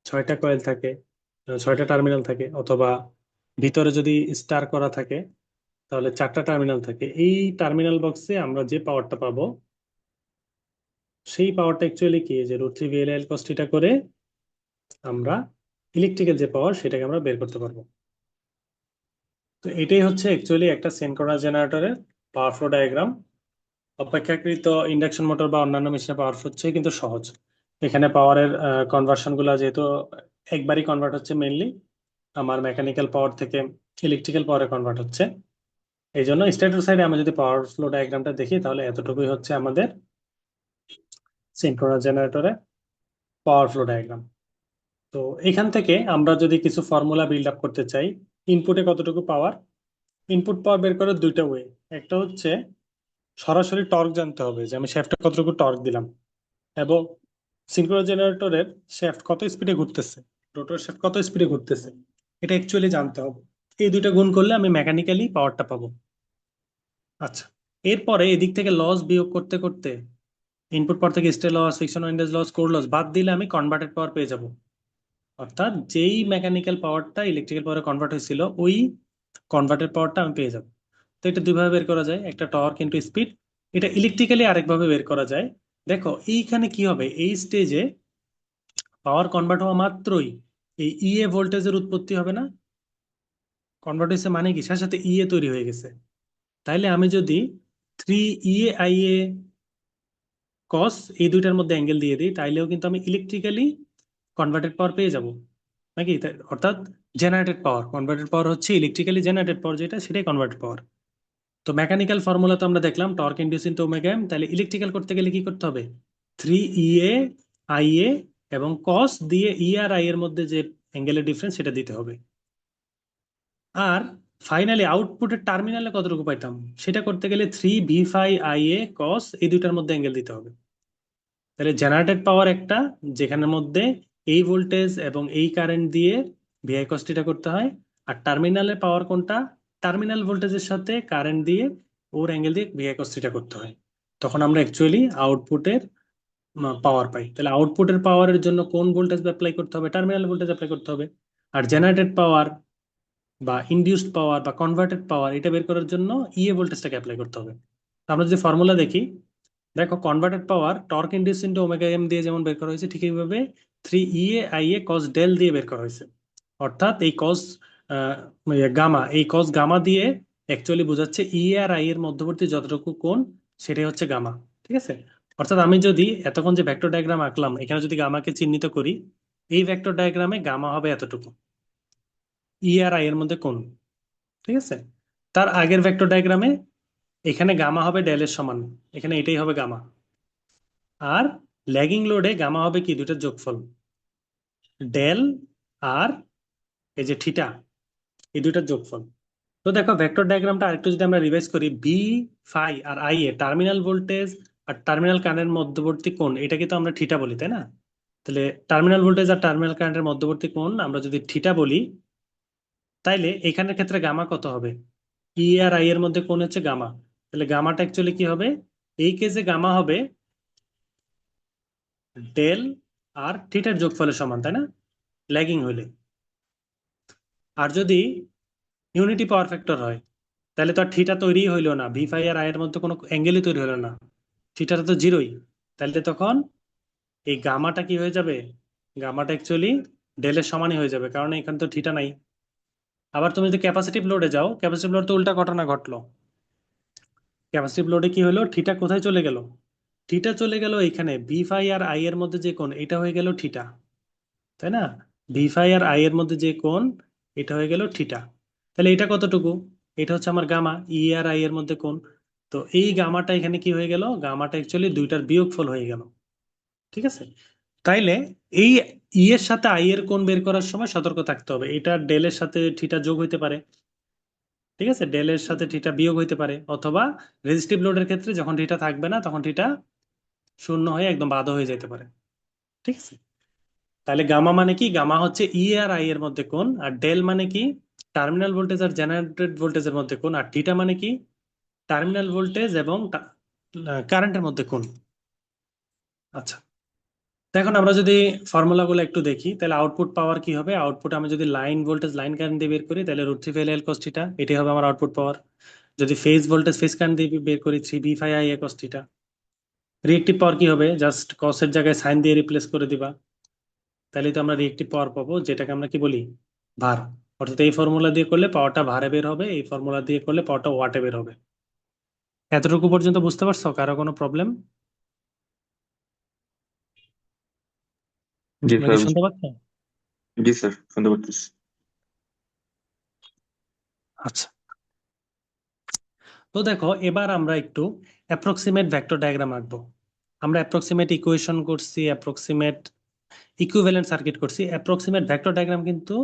ছয়টা কয়েল থাকে, ছয়টা টার্মিনাল থাকে, অথবা ভিতরে যদি স্টার করা থাকে তাহলে চারটা টার্মিনাল থাকে। এই টার্মিনাল বক্সে আমরা যে পাওয়ারটা পাবো, সেই পাওয়ারটা অ্যাকচুয়ালি কি, যে root three VL cos theta করে আমরা ইলেকট্রিক্যাল যে পাওয়ার সেটাকে আমরা বের করতে পারবো। তো এটাই হচ্ছে অ্যাকচুয়ালি একটা সিনক্রোনাস জেনারেটরের পাওয়ার ফ্লো ডায়াগ্রাম। অপেক্ষাকৃত ইন্ডাকশন মোটর বা অন্যান্য মেশিনে পাওয়ার ফ্লো হচ্ছে কিন্তু সহজ। এখানে পাওয়ারের কনভার্সন গুলা যেহেতু একবারই কনভার্ট হচ্ছে, মেইনলি আমার মেকানিক্যাল পাওয়ার থেকে ইলেকট্রিক্যাল পাওয়ারে কনভার্ট হচ্ছে। এই জন্য স্ট্যাটার সাইডে আমরা যদি পাওয়ার ফ্লো ডায়াগ্রামটা দেখি তাহলে এতটুকুই হচ্ছে আমাদের সিনক্রোনাস জেনারেটরের পাওয়ার ফ্লো ডায়াগ্রাম। তো এখান থেকে আমরা যদি কিছু ফর্মুলা বিল্ড আপ করতে চাই, ইনপুটে কতটুকু পাওয়ার, ইনপুট পাওয়ার বের করার দুইটা ওয়ে। একটা হচ্ছে সরাসরি টর্ক জানতে হবে, যে আমি শ্যাফটে কতটুকু টর্ক দিলাম, এবং সিনক্রোনাস জেনারেটরের শ্যাফট কত স্পিডে ঘুরতেছে, রোটর শ্যাফট কত স্পিডে ঘুরতেছে, এটা অ্যাকচুয়ালি জানতে হবে। এই দুইটা গুণ করলে আমি মেকানিক্যালি পাওয়ারটা পাবো। আচ্ছা, এরপরে এদিক থেকে লস বিয়োগ করতে করতে ইনপুট পাওয়ার থেকে stray loss, friction windage loss, core loss বাদ দিলে আমি কনভার্টেড পাওয়ার পেয়ে যাব। অর্থাৎ যেই মেকানিক্যাল পাওয়ারটা ইলেকট্রিক্যাল পাওয়ারে কনভার্ট হয়েছিল, ওই কনভার্টেড পাওয়ারটা আমি পেয়ে যাব। তো এটা দুইভাবে বের করা যায়, একটা টর্ক ইনটু স্পিড। এটা ইলেকট্রিক্যালি আরেকভাবে বের করা যায়। দেখো এইখানে কি হবে, এই স্টেজে পাওয়ার কনভার্ট হওয়া মাত্রই এই ইএ ভোল্টেজের উৎপত্তি হবে না? কনভার্ট হয়েছে মানে কি, সাথে সাথে ইএ তৈরি হয়ে গেছে। তাইলে আমি যদি three EA I A cos এই দুইটার মধ্যে অ্যাঙ্গেল দিয়ে দিই, তাইলেও কিন্তু আমি ইলেকট্রিক্যালি কনভার্টেড পাওয়ার পেয়ে যাব নাকি? অর্থাৎ জেনারেটেড পাওয়ার, কনভার্টেড পাওয়ার হচ্ছে ইলেকট্রিক্যালি জেনারেটেড পাওয়ার যেটা, সেটাই কনভার্টেড পাওয়ার। তো মেকানিক্যাল ফর্মুলা তো আমরা দেখলাম torque induce into omega M, তাহলে ইলেকট্রিক্যাল করতে গেলে কি করতে হবে? থ্রি ইএ আই এ এবং কস দিয়ে ই আর আই এর মধ্যে যে অ্যাঙ্গেলের ডিফারেন্স সেটা দিতে হবে। আর ফাইনালি আউটপুটের টার্মিনালে কতটুকু পাইতাম, সেটা করতে গেলে three V phi I A cos এই দুইটার মধ্যে অ্যাঙ্গেল দিতে হবে। তাহলে জেনারেটেড পাওয়ার একটা, যেখানের মধ্যে এই ভোল্টেজ এবং এই কারেন্ট দিয়ে ভিআই কস থিটা করতে হয়। আর টার্মিনালের পাওয়ার কোনটা, টার্মিনাল ভোল্টেজের সাথে কারেন্ট দিয়ে ওর অ্যাঙ্গেল দিয়ে ভিআই কস থিটা করতে হয়। তখন আমরা অ্যাকচুয়ালি আউটপুটের পাওয়ার পাই। তাহলে আউটপুটের পাওয়ারের জন্য কোন ভোল্টেজ অ্যাপ্লাই করতে হবে, টার্মিনাল ভোল্টেজ অ্যাপ্লাই করতে হবে। আর জেনারেটেড পাওয়ার বা ইনডিউসড পাওয়ার বা কনভার্টেড পাওয়ার এটা বের করার জন্য ইএ ভোল্টেজটাকে অ্যাপ্লাই করতে হবে। আমরা যদি ফর্মুলা দেখি, দেখো converted power torque induce into omega M দিয়ে যেমন বের করা হয়েছে, ঠিক এইভাবে three EA I A cos del দিয়ে বের করা হয়েছে। অর্থাৎ এই কস গামা, এই কস গামা দিয়ে অ্যাকচুয়ালি বোঝাচ্ছে ই আর আই এর মধ্যবর্তী যতটুকু কোণ, সেটাই হচ্ছে গামা। ঠিক আছে? অর্থাৎ আমি যদি এতক্ষণ যে ভেক্টর ডায়াগ্রাম আঁকলাম, এখানে যদি গামাকে চিহ্নিত করি, এই ভেক্টর ডায়াগ্রামে গামা হবে এতটুকু। ই আর আই এর মধ্যে কোণ, ঠিক আছে। তার আগের ভেক্টর ডায়াগ্রামে এখানে গামা হবে ডেলের সমান, এখানে এটাই হবে গামা। আর ল্যাগিং লোডে গামা হবে কি, দুটার যোগফল, ডেল আর এই যে থিটা, এই দুইটার যোগফল। তো দেখো ভেক্টর ডায়াগ্রামটা আরেকটু যদি আমরা রিভাইজ করি, বি ফাই আর আই এ টার্মিনাল ভোল্টেজ আর টার্মিনাল কারেন্টের মধ্যবর্তী কোণ, এটাকে তো আমরা থিটা বলি, তাই না? তাহলে টার্মিনাল ভোল্টেজ আর টার্মিনাল কারেন্টের মধ্যবর্তী কোণ আমরা যদি থিটা বলি, তাইলে এখানের ক্ষেত্রে গামা কত হবে? ই আর আই এর মধ্যে কোণ হচ্ছে গামা, তাহলে গামাটা অ্যাকচুয়ালি কি হবে? এই কেসে গামা হবে ডেল আর থিটার যোগফলের সমান, তাই না, ল্যাগিং হইলে। আর যদি ইউনিটি পাওয়ার ফ্যাক্টর হয়, তাহলে তো আর থিটা তৈরি হইলো না, ভি ফাই আর আই এর মধ্যে কোনো অ্যাঙ্গেলই তৈরি হলো না, থিটাটা তো জিরোই। তাহলে তখন এই গামাটা কি হয়ে যাবে? গামাটা অ্যাকচুয়ালি ডেলের সমানই হয়ে যাবে, কারণ এখানে তো থিটা নাই। আবার তুমি যদি ক্যাপাসিটিভ লোডে যাও, ক্যাপাসিটিভ লোড তো উল্টা ঘটনা ঘটলো। ক্যাপাসিটিভ লোডে কি হলো, থিটা কোথায় চলে গেল? থিটা চলে গেল এখানে, ভি ফাই আর আই এর মধ্যে যে কোণ, এটা হয়ে গেল থিটা, তাই না? ভি ফাই আর আই এর মধ্যে যে কোণ, এটা হয়ে গেল থিটা। তাহলে এটা কতটুকু? এটা হচ্ছে আমার গামা, ই আর আই এর মধ্যে কোণ। তো এই গামাটা এখানে কি হয়ে গেল, গামাটা অ্যাকচুয়ালি দুইটার বিয়োগফল হয়ে গেল, ঠিক আছে। তাইলে এই ই এর সাথে আই এর কোণ বের করার সময় সতর্ক থাকতে হবে, এটা ডেলের সাথে থিটা যোগ হইতে পারে, ঠিক আছে, ডেলের সাথে থিটা বিয়োগ হইতে পারে, অথবা রেজিস্টিভ লোডের ক্ষেত্রে যখন থিটা থাকবে না তখন থিটা শূন্য হয়ে একদম বাদ হয়ে যেতে পারে, ঠিক আছে। তাহলে গামা মানে কি, গামা হচ্ছে ই আর আই এর মধ্যে কোণ, আর ডেল মানে কি, টার্মিনাল ভোল্টেজ আর জেনারেটেড ভোল্টেজের মধ্যে কোণ, আর থিটা মানে কি, টার্মিনাল ভোল্টেজ এবং কারেন্টের মধ্যে কোণ। আচ্ছা, তো এখন আমরা যদি ফর্মুলাগুলো একটু দেখি, তাহলে আউটপুট পাওয়ার কি হবে, আউটপুট আমি যদি লাইন ভোল্টেজ লাইন কারেন্ট দিয়ে বের করি, তাহলে √3 এল cos থিটা, এটাই হবে আমার আউটপুট পাওয়ার। যদি ফেজ ভোল্টেজ ফেজ কারেন্ট দিয়ে বের করি, 3 b/i cos থিটা। রিয়েক্টিভ পাওয়ার কি হবে, জাস্ট কসের জায়গায় সাইন দিয়ে রিপ্লেস করে দিবা, তাহলে তো আমরা রিয়েক্টিভ পাওয়ার পাবো, যেটাকে আমরা কি বলি, ভার। অর্থাৎ এই ফর্মুলা দিয়ে করলে পাওয়ারটা ভারে বের হবে, এই ফর্মুলা দিয়ে করলে পাওয়ারটা ওয়াটে বের হবে। এতটুকু পর্যন্ত বুঝতে পারছো? কারো কোনো প্রবলেম? জি তোমরা কি স্যার। শুনতে পাচ্ছ? জি স্যার, শুনতে পাচ্ছি। আচ্ছা, তো দেখো এবার আমরা একটু অ্যাপ্রক্সিমেট ভেক্টর ডায়াগ্রাম আঁকবো। আমরা অ্যাপ্রক্সিমেট ইকুয়েশন করছি, অ্যাপ্রক্সিমেট ইকুইভ্যালেন্ট সার্কিট করছি, অ্যাপ্রক্সিমেট ভেক্টর ডায়াগ্রাম কিন্তু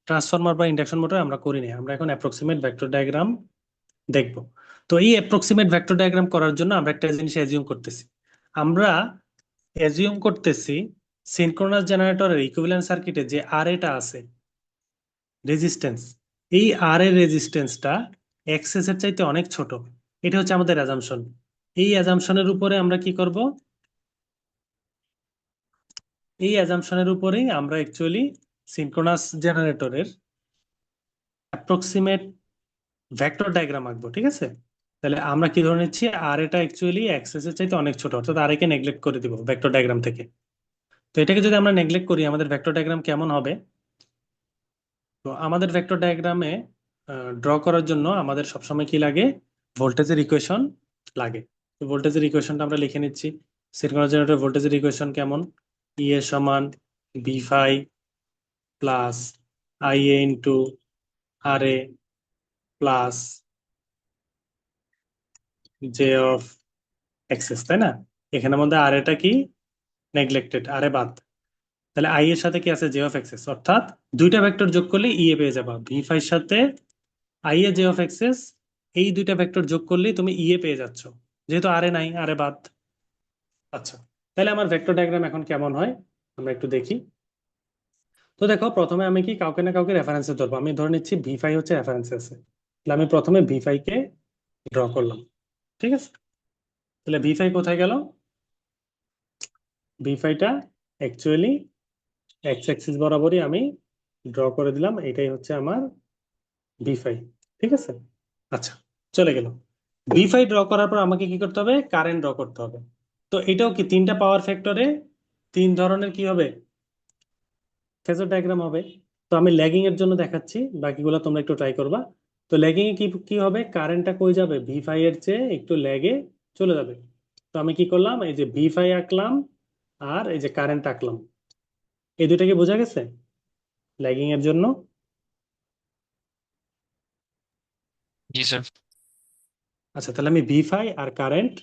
ট্রান্সফরমার বা ইন্ডাকশন মোটর আমরা করিনি। আমরা এখন অ্যাপ্রক্সিমেট ভেক্টর ডায়াগ্রাম দেখব। তো এই অ্যাপ্রক্সিমেট ভেক্টর ডায়াগ্রাম করার জন্য আমরা একটা জিনিস অ্যাজিউম করতেছি। আমরা অ্যাজিউম করতেছি সিনক্রোনাস জেনারেটরের ইকুইভ্যালেন্ট সার্কিটে যে আর এটা আছে রেজিস্ট্যান্স, এই আর এর রেজিস্ট্যান্সটা এক্সএস এর চাইতে অনেক ছোট। এটা হচ্ছে আমাদের অ্যাজাম্পশন। এই অ্যাজাম্পশনের উপরে আমরা কি করব, এই অ্যাজাম্পশনের উপরেই আমরা অ্যাকচুয়ালি সিনক্রোনাস জেনারেটরের অ্যাপ্রক্সিমেট ভেক্টর ডায়াগ্রাম আঁকবো, ঠিক আছে। তাহলে আমরা কি ধরে নিচ্ছি, আর এটা অ্যাকচুয়ালি এক্সএস এর চাইতে অনেক ছোট, অর্থাৎ আর একে নেগলেক্ট করে দিব ভেক্টর ডায়াগ্রাম থেকে। তো এটাকে যদি আমরা নেগলেক্ট করি, আমাদের ভেক্টর ডায়াগ্রাম কেমন হবে? তো আমাদের ভেক্টর ডায়াগ্রামে ড্র করার জন্য আমাদের সবসময় কি লাগে, ভোল্টেজের ইকুয়েশন লাগে। তো ভোল্টেজের ইকুয়েশনটা আমরা লিখে নিচ্ছি। সিনক্রোনাস জেনারেটর ভোল্টেজের ইকুয়েশন কেমন, ই এর সমান V phi plus I A into R A plus J of XS, তাই না? এখানের মধ্যে আর এটা কি, নেগলেক্টেড, আরে বাদ। তাহলে আই এর সাথে কি আছে, জে অফ এক্সেস, অর্থাৎ দুইটা ভেক্টর যোগ করলে ই এ পেয়ে যাবা, ভি ফাইভ সাথে I A J of XS, এই দুইটা ভেক্টর যোগ করলেই তুমি ই এ পেয়ে যাচ্ছ, যেহেতু আরে নাই, আরে বাদ। আচ্ছা, তাহলে আমার ভেক্টর ডায়াগ্রাম এখন কেমন হয় আমরা একটু দেখি। তো দেখো প্রথমে আমি কি কাউকে না কাউকে রেফারেন্সে ধরবো, আমি ধরে নিচ্ছি ভি ফাইভ হচ্ছে রেফারেন্সে আছে, তাহলে আমি প্রথমে ভি ফাইভ কে ড্র করলাম, ঠিক আছে। তাহলে ভি ফাইভ কোথায় গেল, ভি ফাইভটা অ্যাকচুয়ালি এক্স অ্যাক্সিস বরাবরই আমি ড্র করে দিলাম, এটাই হচ্ছে আমার ভি ফাইভ, ঠিক আছে। আচ্ছা, চলে গেল। ভি ফাইভ ড্র করার পর আমাকে কি করতে হবে, কারেন্ট ড্র করতে হবে। তো এটাও কি তিনটা পাওয়ার ফ্যাক্টরে তিন ধরনের কি হবে, ফেজর ডায়াগ্রাম হবে। তো আমি ল্যাগিং এর জন্য দেখাচ্ছি, বাকিগুলো তোমরা একটু ট্রাই করবা। তো ল্যাগিং এ কি কি হবে, কারেন্টটা কই যাবে, ভি ফাইভ এর চেয়ে একটু ল্যাগে চলে যাবে। তো আমি কি করলাম, এই যে ভি ফাইভ আঁকলাম আর এই যে কারেন্ট আঁকলাম, এই দুইটা কি বোঝা গেছে ল্যাগিং এর জন্য? জি স্যার। আচ্ছা, তাহলে আমি ভি ফাই আর কারেন্ট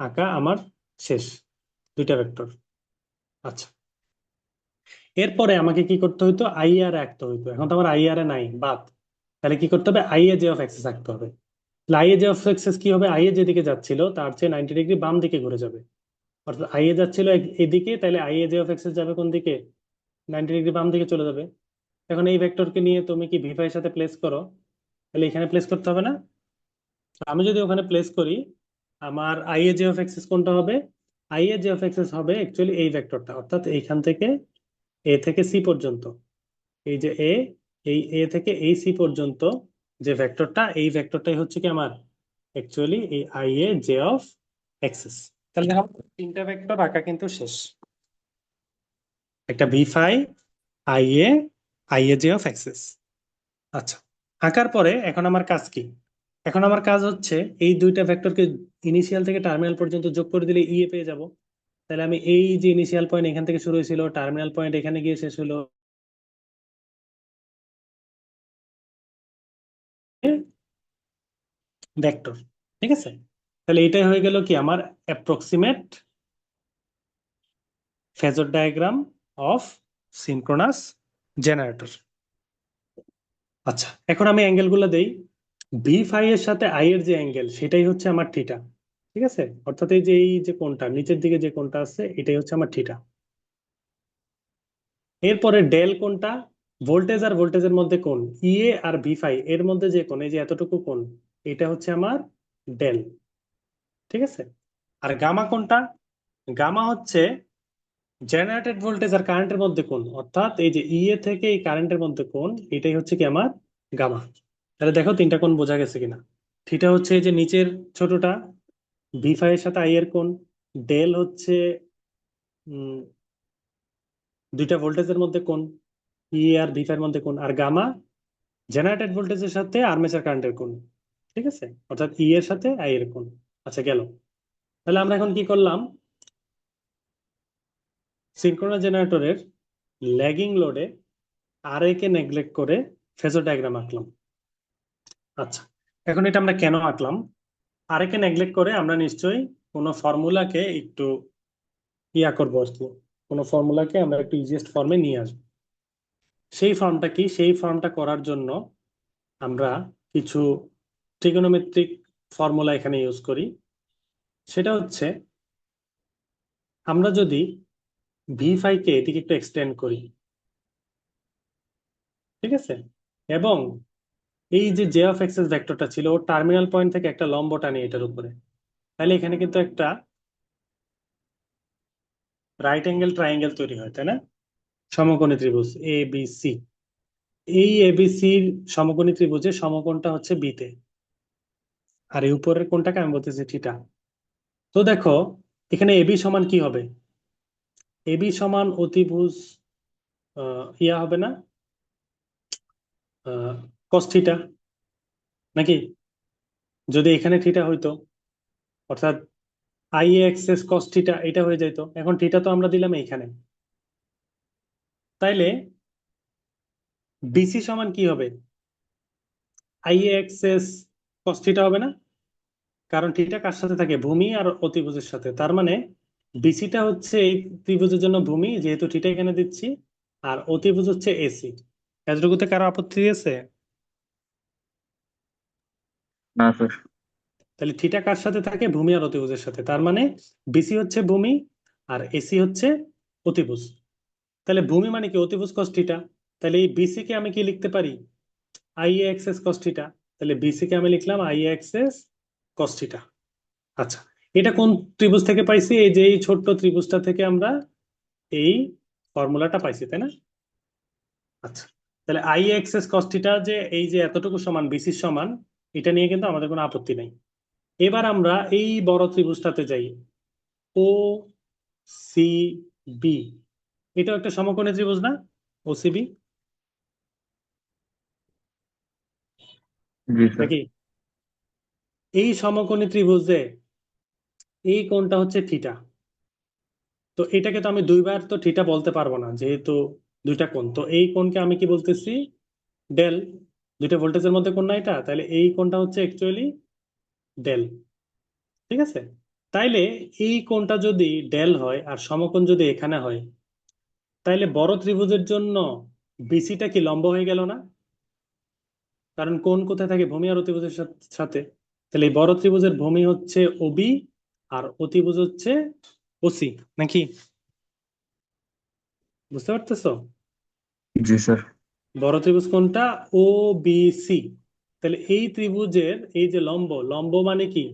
আঁকা আমার শেষ, দুইটা ভেক্টর। আচ্ছা, এরপরে আমাকে কি করতে হইতো, আই আর আঁকতে হইতো। এখন তো আমার আই আর নাই, বাদ। তাহলে কি করতে হবে, I A J of XS আঁকতে হবে। I A J of XS কি হবে, আই এ যেদিকে যাচ্ছিল তার চেয়ে 90 ডিগ্রি বাম দিকে ঘুরে যাবে। অর্থাৎ আই এ যাচ্ছিল এদিকে, তাহলে I A J of XS যাবে কোন দিকে, 90 ডিগ্রি বাম দিকে চলে যাবে। এখন এই ভেক্টরকে নিয়ে তুমি কি ভি ফাই এর সাথে প্লেস করো, তাহলে এখানে প্লেস করতে হবে না? আমি যদি ওখানে প্লেস করি, আমার I A J of XS কোনটা হবে, I A J of XS হবে অ্যাকচুয়ালি এই ভেক্টরটা, অর্থাৎ এইখান থেকে এ থেকে সি পর্যন্ত। এই যে এই এ থেকে এই সি পর্যন্ত যে ভেক্টরটা, এই ভেক্টরটাই হচ্ছে কি আমার অ্যাকচুয়ালি এই I A J of XS. তাহলে দেখো তিনটা ভেক্টর আঁকা কিন্তু শেষ, একটা V phi, I A, I A J of XS. আচ্ছা, আঁকার পরে এখন আমার কাজ কি, এখন আমার কাজ হচ্ছে এই দুইটা ভেক্টরকে ইনিশিয়াল থেকে টার্মিনাল পর্যন্ত যোগ করে দিলে ই এ পেয়ে যাব। তাহলে আমি এই যে ইনিশিয়াল পয়েন্ট এখান থেকে শুরু হয়েছিল, টার্মিনাল পয়েন্ট এখানে গিয়ে শেষ হলো, ভেক্টর। ঠিক আছে, তাহলে এটাই হয়ে গেল কি আমার approximate phasor diagram of synchronous generator. আচ্ছা, এখন আমি অ্যাঙ্গেল গুলো দেই। ভি ফাই এর সাথে আই এর যে অ্যাঙ্গেল সেটাই হচ্ছে আমার থিটা। ঠিক আছে, অর্থাৎ এই যে কোণটা নিচের দিকে যে কোণটা আছে এটাই হচ্ছে আমার থিটা। এরপরে ডেল কোণটা, ভোল্টেজ আর ভোল্টেজের মধ্যে কোণ, ইএ আর ভি ফাই এর মধ্যে যে কোণ, এই যে এতটুকু কোণ, এটা হচ্ছে আমার ডেল। ঠিক আছে, আর গামা কোণটা, গামা হচ্ছে জেনারেটেড ভোল্টেজ আর কারেন্টের মধ্যে কোণ, অর্থাৎ এই যে ইএ থেকে এই কারেন্টের মধ্যে কোণ, এটাই হচ্ছে কি আমার গামা। তাহলে দেখো তিনটা কোণ বোঝা গেছে কিনা। থিটা হচ্ছে এই যে নিচের ছোটটা, ভি ফাই এর সাথে আই এর কোণ, ডেল হচ্ছে উম, দুইটা ভোল্টেজের মধ্যে কোণ, ই আর ভি ফাই এর মধ্যে কোণ, আর গামা জেনারেটেড ভোল্টেজের সাথে আর্মেচার কারেন্টের কোণ। ঠিক আছে, অর্থাৎ ই এর সাথে আই এর কোণ। আচ্ছা গেল, তাহলে আমরা এখন কি করলাম, সিনক্রোনাস জেনারেটরের ল্যাগিং লোডে আর এ কে নেগলেক্ট করে ফেজর ডায়াগ্রাম আঁকলাম। আচ্ছা, এখন এটা আমরা কেন আঁকলাম, আর এ কে নেগলেক্ট করে আমরা নিশ্চয়ই কোনো ফর্মুলাকে একটু ইয়া করবো আর কি, কোনো ফর্মুলাকে আমরা একটু ইজিয়েস্ট ফর্মে নিয়ে আসবো। সেই ফর্মটা কি, সেই ফর্মটা করার জন্য আমরা কিছু ট্রিগোনোমেট্রিক ফর্মুলা এখানে ইউজ করি। সেটা হচ্ছে, আমরা যদি ভি ফাই কে এদিকে একটু এক্সটেন্ড করি, ঠিক আছে, এবং এই যে জে অফ এক্সেস ভেক্টরটা ছিল ও টার্মিনাল পয়েন্ট থেকে একটা লম্ব টানি এটার উপরে, তাহলে এখানে কিন্তু একটা রাইট অ্যাঙ্গেল ট্রায়াঙ্গেল তৈরি হয়, তাই না, সমকোণী ত্রিভুজ এ বি সি। এই এবিসির সমকোণী ত্রিভুজের সমকোণটা হচ্ছে বিতে, আর এই উপরের কোণটাকে আমি বলতেছি থিটা। তো দেখো এখানে এবি সমান কি হবে, এবি সমান অতিভুজ ইয়া হবে না, কস থিটা, নাকি? যদি এখানে থিটা হইতো, অর্থাৎ আই এক্সএস কস থিটা এটা হয়ে যেত। এখন থিটা তো আমরা দিলাম এইখানে, তাইলে বিসি সমান কি হবে, আই এক্সএস কস থিটা হবে না? কারণ থিটা কার সাথে থাকে, ভূমি আর অতিভুজের সাথে। তার মানে বিসিটা হচ্ছে এই ত্রিভুজের জন্য ভূমি, যেহেতু থিটা এখানে দিচ্ছি, আর অতিভুজ হচ্ছে এসি। এতটুকুতে কারো আপত্তি আছে? না স্যার। তাহলে থিটা কার সাথে থাকে, ভূমি আর অতিভুজের সাথে। তার মানে বিসি হচ্ছে ভূমি আর এসি হচ্ছে অতিভুজ। তাহলে ভূমি মানে কি, অতিভুজ কস থিটা। তাহলে এই বিসি কে আমি কি লিখতে পারি, I A XS cos theta. তাহলে বিসি কে আমি লিখলাম I A XS cos theta. আচ্ছা, এটা কোন ত্রিভুজ থেকে পাইছি, এই যে এই ছোট্ট ত্রিভুজটা থেকে আমরা এই ফর্মুলাটা পাইছি, তাই না? আচ্ছা, তাহলে আই এক্সএস কস থিটা যে এই যে এতটুকু সমান বিসির সমান, এটা নিয়ে কিন্তু আমাদের কোনো আপত্তি নাই। এবার আমরা এই বড় ত্রিভুজটাতে যাই, ও সি বি, এটাও একটা সমকোণী ত্রিভুজ না, ও সি বি, জি স্যার। নাকি? এই সমকোণী ত্রিভুজে এই কোণটা হচ্ছে থিটা। তো এটাকে তো আমি দুইবার তো থিটা বলতে পারবো না, যেহেতু দুইটা কোণ। তো এই কোণকে আমি কি বলতেছি, ডেল। দুইটা ভোল্টেজের মধ্যে কোণ না এটা, তাহলে এই কোণটা হচ্ছে অ্যাকচুয়ালি ডেল। ঠিক আছে, তাইলে এই কোণটা যদি ডেল হয় আর সমকোণ যদি এখানে হয়, তাইলে বড় ত্রিভুজের জন্য বিসিটা কি লম্ব হয়ে গেল না? কারণ কোণ কোথায় থাকে? ভূমি আর অতিভুজের সাথে। তাহলে এই বড় ত্রিভুজের ভূমি হচ্ছে ওবি আর অতিভুজ হচ্ছে ওসি, নাকি? বুঝতে পারতেছো? জি স্যার। বড় ত্রিভুজ কোনটা? ও বি সি। তাহলে এই ত্রিভুজের এই যে লম্ব, লম্ব মানে কি?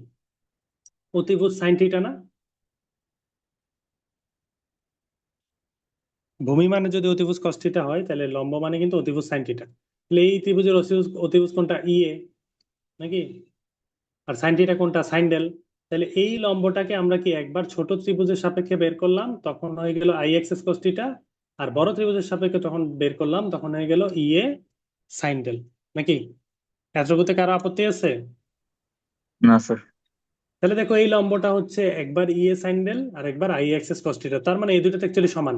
অতিভুজ সাইন থিটা না? ভূমি মানে যদি অতিভুজ কস থিটা হয়, তাহলে লম্ব মানে কিন্তু অতিভুজ সাইন থিটা। তাহলে এই ত্রিভুজের অতিভুজ অতিভুজ কোনটা? ইএ, নাকি? আর সাইন থিটা কোনটা? Sine del. তাহলে এই লম্বটাকে আমরা কি একবার ছোট ত্রিভুজের সাপেক্ষে বের করলাম, তখন হয়ে গেল I X S cos theta. আর বড় ত্রিভুজের সাপেক্ষে তখন বের করলাম, তখন হয়ে গেল ইএ সাইন ডেল, নাকি? এতটুকুতে কারো আপত্তি আছে? না স্যার। তাহলে দেখো, এই লম্বটা হচ্ছে একবার ইএ সাইন ডেল আর একবার I X S cos theta, তার মানে এই দুটো অ্যাকচুয়ালি সমান।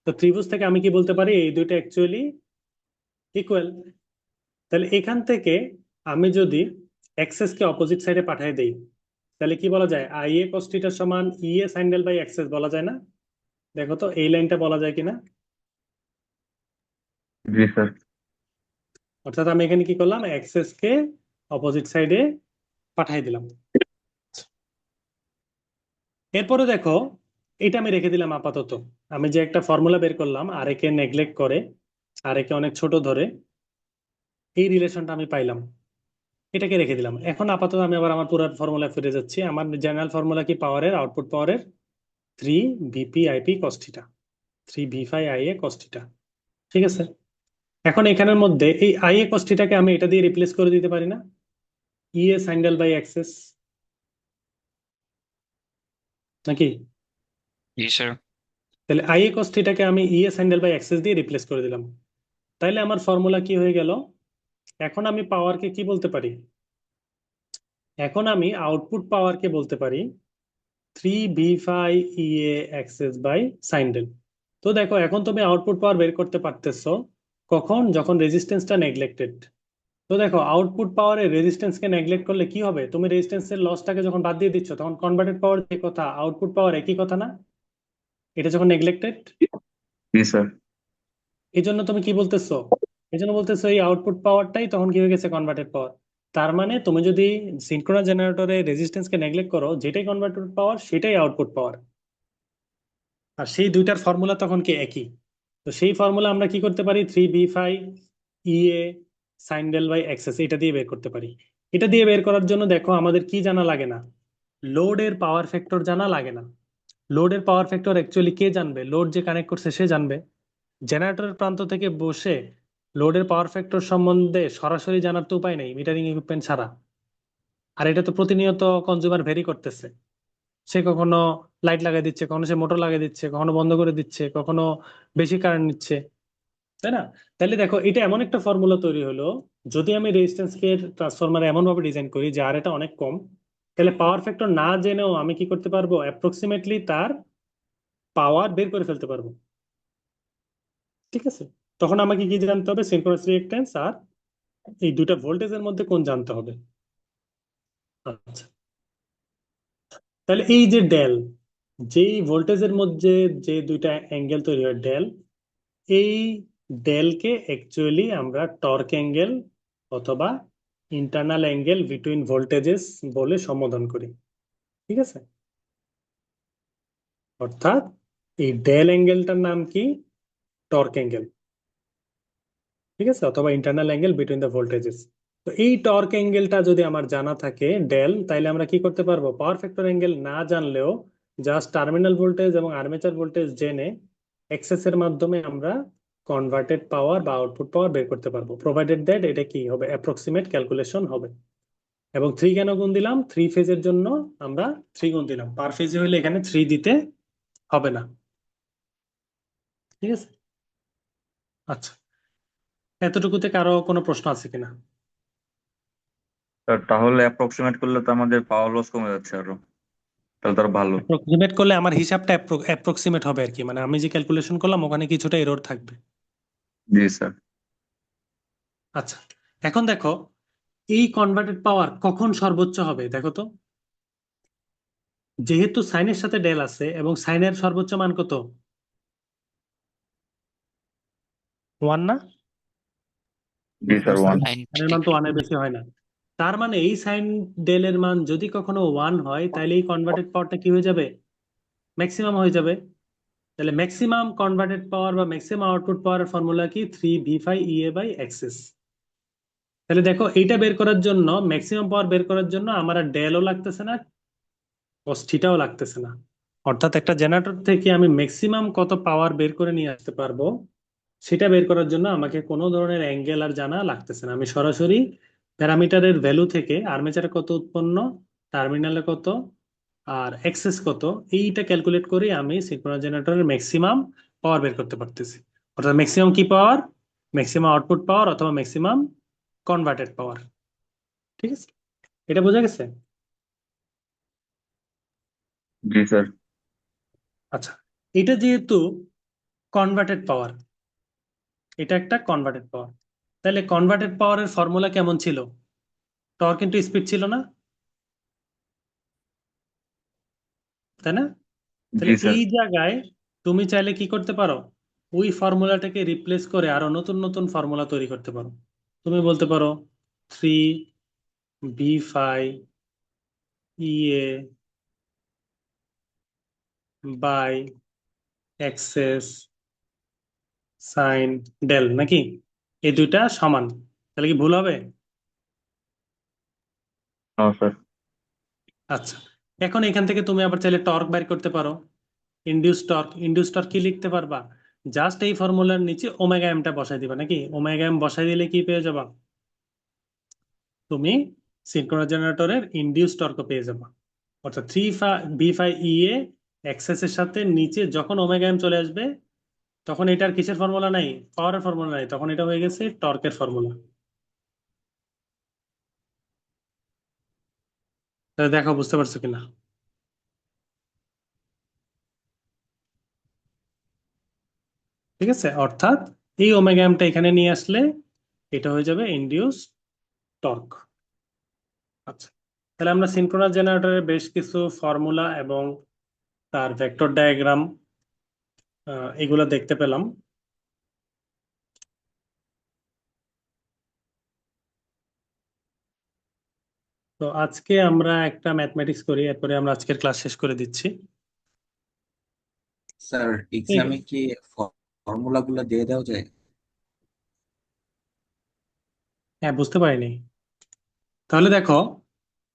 তো ত্রিভুজ থেকে আমি কি বলতে পারি? এই দুটো অ্যাকচুয়ালি ইকুয়াল। তাহলে এখান থেকে আমি যদি এক্সএস কে অপোজিট সাইডে পাঠিয়ে দেই, তাহলে কি বলা যায়? আই এ কস থিটা সমান ইএ সাইন ডেল বাই এক্সএস বলা যায় না? দেখো তো এই লাইনটা বলা যায় কিনা। জি স্যার। অর্থাৎ আমি এখানে কি করলাম? এক্সএস কে অপোজিট সাইডে পাঠিয়ে দিলাম। এরপরে দেখো, এটা আমি রেখে দিলাম আপাতত। আমি যে একটা ফর্মুলা বের করলাম আর একে নেগলেক্ট করে, আর একে অনেক ছোট ধরে, এই রিলেশনটা আমি পাইলাম, এটাকে রেখে দিলাম। এখন আপাতত আমি আবার আমার পুরো ফর্মুলা ফিরে যাচ্ছি। আমার জেনারেল ফর্মুলা কি? পাওয়ারের, আউটপুট পাওয়ারের 3 বিপি আইপি কস থিটা, 3 ভি5 আইএ কস থিটা। ঠিক আছে, এখন এখানের মধ্যে এই আইএ কস থিটাকে আমি এটা দিয়ে রিপ্লেস করে দিতে পারি না? ইএ সাইন ডেল বাই এক্সএস, নাকি? জি স্যার। তাহলে আইএ কস থিটাকে আমি ইএ সাইন ডেল বাই এক্সএস দিয়ে রিপ্লেস করে দিলাম। তাইলে আমার ফর্মুলা কি হয়ে গেল? এখন আমি পাওয়ারকে কি বলতে পারি? এখন আমি আউটপুট পাওয়ারকে বলতে পারি 3 ভি5 ইএ এক্সএস বাই সাইন ডেল। তো দেখো, এখন তুমি আউটপুট পাওয়ার বের করতে পারতেছো কখন? যখন রেজিস্ট্যান্সটা নেগলেক্টেড। তো দেখো, আউটপুট পাওয়ারের রেজিস্ট্যান্সকে নেগলেক্ট করলে কি হবে? তুমি রেজিস্ট্যান্সের লসটাকে যখন বাদ দিয়ে দিচ্ছ, তখন কনভার্টেড পাওয়ার যে কথা, আউটপুট পাওয়ার একই কথা না? এটা যখন নেগলেক্টেড, জি স্যার। এই জন্য তুমি কি বলতেছো? এই জন্য বলতেছো এই আউটপুট পাওয়ারটাই তখন কি হয়ে গেছে? কনভার্টেড পাওয়ার। তার মানে তুমি যদি সিনক্রোনাস জেনারেটরে রেজিস্ট্যান্সকে নেগলেক্ট করো, যেটাই কনভার্টেড পাওয়ার সেটাই আউটপুট পাওয়ার। আর সেই দুইটার ফর্মুলা তখন কি একই? তো সেই ফর্মুলা আমরা কি করতে পারি? 3 ভি5 ইএ সাইন ডেল বাই এক্সএস, এটা দিয়ে বের করতে পারি। এটা দিয়ে বের করার জন্য দেখো, আমাদের কি জানা লাগে না? লোডের পাওয়ার ফ্যাক্টর জানা লাগে না। লোডের পাওয়ার ফ্যাক্টর অ্যাকচুয়ালি কে জানবে? লোড যে কানেক্ট করছে সে জানবে। জেনারেটরের প্রান্ত থেকে বসে লোডের পাওয়ার ফ্যাক্টর সম্বন্ধে সরাসরি জানার তো উপায় নেই মিটারিং ইকুইপমেন্ট ছাড়া। আর এটা তো প্রতিনিয়ত কনজিউমার ভেরি করতেছে। সে কখনো লাইট লাগিয়ে দিচ্ছে, কখনো সে মোটর লাগিয়ে দিচ্ছে, কখনো বন্ধ করে দিচ্ছে, কখনো বেশি কারেন্ট নিচ্ছে, তাই না? তাহলে দেখো, এটা এমন একটা ফর্মুলা তৈরি হলো, যদি আমি রেজিস্ট্যান্স কে ট্রান্সফরমার এমন ভাবে ডিজাইন করি যে আর এটা অনেক কম, তাহলে পাওয়ার ফ্যাক্টর না জেনেও আমি কি করতে পারবো? অ্যাপ্রক্সিমেটলি তার পাওয়ার বের করে ফেলতে পারবো। ঠিক আছে, তখন আমাকে কি জানতে হবে? সিনক্রোনাস রিঅ্যাকট্যান্স আর এই দুইটা ভোল্টেজের মধ্যে কোন জানতে হবে। আচ্ছা, তাহলে এই যে ডেল, যেই ভোল্টেজের মধ্যে যে দুইটা অ্যাঙ্গেল তৈরি হয় ডেল, এই ডেলকে অ্যাকচুয়ালি আমরা টর্ক অ্যাঙ্গেল অথবা ইন্টারনাল অ্যাঙ্গেল বিটুইন ভোল্টেজেস বলে সম্বোধন করি। ঠিক আছে, অর্থাৎ এই ডেল অ্যাঙ্গেলটার নাম কি? Torque angle. ঠিক আছে, অথবা internal angle between the voltages. তো এই টর্ক অ্যাঙ্গেলটা যদি আমার জানা থাকে ডেল, তাইলে আমরা কি করতে পারবো? পাওয়ার ফ্যাক্টর অ্যাঙ্গেল না জানলেও জাস্ট টার্মিনাল ভোল্টেজ এবং আর্মেচার ভোল্টেজ জেনে এক্সেস এর মাধ্যমে আমরা কনভার্টেড পাওয়ার বা আউটপুট পাওয়ার বের করতে পারবো, প্রোভাইডেড দ্যাট এটা কি হবে? অ্যাপ্রক্সিমেট ক্যালকুলেশন হবে। এবং 3 কেন গুণ দিলাম? 3 ফেজের জন্য আমরা 3 গুণ দিলাম, পার ফেজে হইলে এখানে 3 দিতে হবে না। ঠিক আছে, আচ্ছা, এতটুকুতে কারো কোনো প্রশ্ন আছে কিনা? স্যার তাহলে অ্যাপ্রক্সিমেট করলে তো আমাদের পাওয়ার লস কমে যাচ্ছে আরো, তাহলে তো আরো ভালো। অ্যাপ্রক্সিমেট করলে আমার হিসাবটা অ্যাপ্রক্সিমেট হবে আর কি, মানে আমি যে ক্যালকুলেশন করলাম ওখানে কিছুটা এরর থাকবে। জি স্যার। আচ্ছা, এখন দেখো এই কনভার্টেড পাওয়ার কখন সর্বোচ্চ হবে দেখো তো। যেহেতু সাইনের সাথে ডেল আছে এবং সাইনের সর্বোচ্চ মান কত, 1 না? জি স্যার, ওয়ান। সাইনের মান তো 1 এর বেশি হয় না। তার মানে এই সাইন ডেলের মান যদি কখনো 1 হয় তাহলে এই কনভার্টেড পাওয়ারটা কি হয়ে যাবে, ম্যাক্সিমাম হয়ে যাবে। তাহলে ম্যাক্সিমাম কনভার্টেড পাওয়ার বা ম্যাক্সিমাম আউটপুট পাওয়ারের ফর্মুলা কি, 3 V5 EA/XS। তাহলে দেখো এইটা বের করার জন্য, ম্যাক্সিমাম পাওয়ার বের করার জন্য আমার আর ডেলও লাগতেছে না, কস্টিটাও লাগতেছে না। অর্থাৎ একটা জেনারেটর থেকে আমি ম্যাক্সিমাম কত পাওয়ার বের করে নিয়ে আসতে পারবো, সেটা বের করার জন্য আমাকে কোনো ধরনের অ্যাঙ্গেল আর জানা লাগতেছে না। আমি সরাসরি প্যারামিটারের ভ্যালু থেকে আর্মেচারে কত উৎপন্ন, টার্মিনালে কত, আর এক্সেস কত, এইটা ক্যালকুলেট করে আমি সিনক্রোনাস জেনারেটরের ম্যাক্সিমাম পাওয়ার বের করতে পারতেছি। অর্থাৎ ম্যাক্সিমাম কি পাওয়ার, ম্যাক্সিমাম আউটপুট পাওয়ার অথবা ম্যাক্সিমাম কনভার্টেড পাওয়ার। ঠিক আছে, এটা বোঝা গেছে? জি স্যার। আচ্ছা, এটা যেহেতু কনভার্টেড পাওয়ার, এটা একটা কনভার্টেড পাওয়ার, তাহলে কনভার্টেড পাওয়ারের ফর্মুলা কেমন ছিল, টর্ক ইনটু স্পিড ছিল না, তাই না? জি তাহলে স্যার। এই জায়গায় তুমি চাইলে কি করতে পারো, ওই ফর্মুলাটাকে রিপ্লেস করে আরো নতুন নতুন ফর্মুলা তৈরি করতে পারো। তুমি বলতে পারো 3 V5 EA/XS সাইন ডেল, নাকি এই দুইটা সমান, তাহলে কি ভুল হবে? No sir. আচ্ছা, এখন এখান থেকে তুমি আবার চাইলে টর্ক বের করতে পারো। ইন্ডিউস টর্ক কি লিখতে পারবা, জাস্ট এই ফর্মুলার নিচে ওমেগা এমটা বসাই দিবা, নাকি ওমেগা এম বসাই দিলে কি পেয়ে যাবা, তুমি সিনক্রোনাস জেনারেটরের ইনডিউস টর্ক পেয়ে যাবা। অর্থাৎ 3 V5 EA/XS এর সাথে নিচে যখন ওমেগা এম চলে আসবে, তখন এটার কিসের ফর্মুলা নাই, পাওয়ারের ফর্মুলা নাই, তখন এটা হয়ে গেছে টর্কের ফর্মুলা। তাহলে দেখো বুঝতে পারছো কিনা। ঠিক আছে, অর্থাৎ এই ওমেগা এমটা এখানে নিয়ে আসলে এটা হয়ে যাবে ইনডিউস টর্ক। আচ্ছা, তাহলে আমরা সিনক্রোনাস জেনারেটরের বেশ কিছু ফর্মুলা এবং তার ভেক্টর ডায়াগ্রাম এগুলো দেখতে পেলাম। তো আজকে আমরা একটা ম্যাথমেটিক্স করি, এরপরে আমরা আজকের ক্লাস শেষ করে দিচ্ছি। স্যার, ঠিক এক্সামে কি ফর্মুলা গুলো দিয়ে দেওয়া যায়? হ্যাঁ, বুঝতে পারিনি। তাহলে দেখো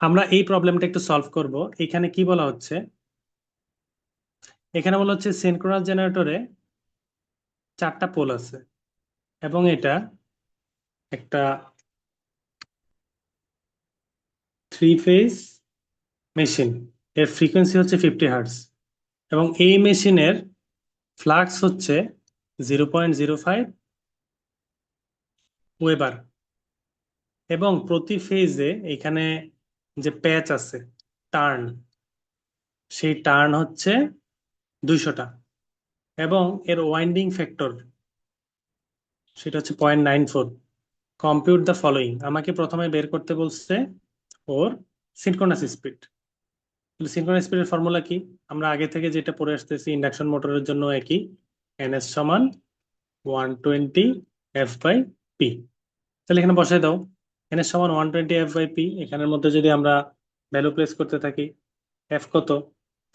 আমরা এই প্রবলেমটা একটু সলভ করব। এখানে কি বলা হচ্ছে, এখানে বলা হচ্ছে সিনক্রোনাস জেনারেটরে 4টা পোল আছে এবং এটা একটা 3 ফেজ মেশিন, এর ফ্রিকোয়েন্সি হচ্ছে 50 হার্টজ এবং এই মেশিনের ফ্লাক্স হচ্ছে 0.05 ওয়েবার এবং প্রতি ফেজে এখানে যে প্যাচ আছে, টার্ন, সেই টার্ন হচ্ছে 200টা এবং এর ওয়াইন্ডিং ফ্যাক্টর সেটা হচ্ছে 0.94। কম্পিউট দ্য ফলোয়িং, আমাকে প্রথমে বের করতে বলছে ওর সিনক্রোনাস স্পিড। সিনক্রোনাস স্পিডের ফর্মুলা কি, আমরা আগে থেকে যেটা পড়ে আসতেছি ইন্ডাকশন মোটরের জন্য একই, NS সমান 120 F/P। তাহলে এখানে বসাই দাও, NS সমান 120 F/P, এখানের মধ্যে যদি আমরা ভ্যালু প্লেস করতে থাকি, এফ কত,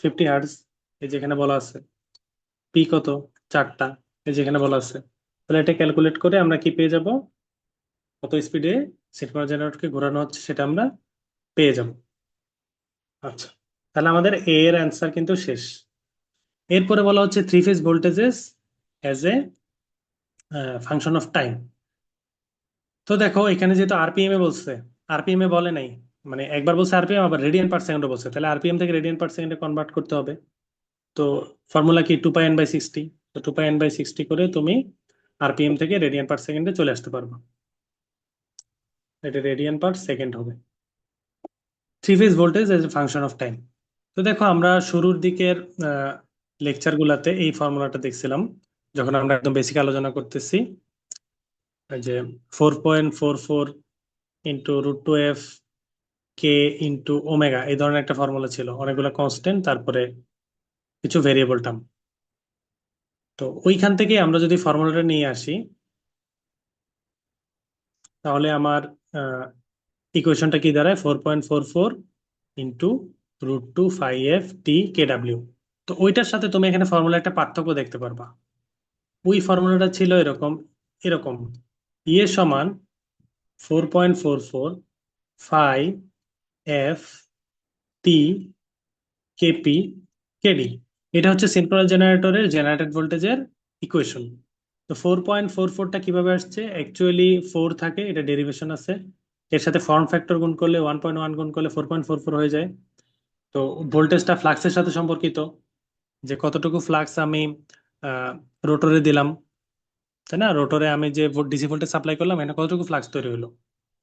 50 হার্টজ, এই যেখানে বলা আছে, পি কত, 4টা, এই যেখানে বলা আছে। তাহলে এটা ক্যালকুলেট করে আমরা কি পেয়ে যাব, কত স্পিডে সিনক্রোনাস জেনারেটরকে ঘোরানো হচ্ছে সেটা আমরা পেয়ে যাব। আচ্ছা, তাহলে আমাদের এ এর অ্যান্সার কিন্তু শেষ। এরপরে বলা হচ্ছে 3 phase voltages as a function of time. তো দেখো এখানে যেহেতু আরপিএম এ বলছে, আরপিএম এ বলে নাই, মানে একবার বলছে আরপিএম আবার রেডিয়ান পার সেকেন্ডে বলছে, তাহলে আরপিএম থেকে রেডিয়ান পার সেকেন্ডে কনভার্ট করতে হবে। তো ফর্মুলা কি, 2πn/60। তো 2πn/60 করে তুমি আরপিএম থেকে রেডিয়ান পার সেকেন্ডে চলে আসতে পারবে, এটা রেডিয়ান পার সেকেন্ড হবে। 3 phase voltage as a function of time. তো দেখো আমরা শুরুর দিকের লেকচার গুলাতে এই ফর্মুলাটা দেখছিলাম যখন আমরা একদম বেসিক আলোচনা করতেছি। যে 4.44 ইন্টু √2f কে ইন্টু ওমেগা, এই ধরনের একটা ফর্মুলা ছিল, অনেকগুলো কনস্ট্যান্ট তারপরে কিছু ভেরিয়েবল টার্ম। তো ওইখান থেকে আমরা যদি ফর্মুলাটা নিয়ে আসি, তাহলে আমার ইকুয়েশনটা কি দাঁড়ায়? 4.44 into √2 phi f t kw। তো ওইটার সাথে তুমি এখানে ফর্মুলা একটা পার্থক্য দেখতে পারবা। ওই ফর্মুলাটা ছিল এরকম এরকম ইয়ে সমান 4.44 phi F T KP KD. এটা হচ্ছে সিনক্রোনাস জেনারেটরের জেনারেটেড ভোল্টেজের ইকুয়েশন। তো 4.44টা কিভাবে আসছে? অ্যাকচুয়ালি 4 থাকে, এটা ডেরিভেশন আছে, এর সাথে ফর্ম ফ্যাক্টর গুণ করলে 1.1 গুণ করলে 4.44 হয়ে যায়। তো ভোল্টেজটা ফ্লাক্সের সাথে সম্পর্কিত, যে কতটুকু ফ্লাক্স আমি রোটরে দিলাম, তাই না? রোটরে আমি যে ডিসি ভোল্টেজ সাপ্লাই করলাম, এটা কতটুকু ফ্লাক্স তৈরি হলো।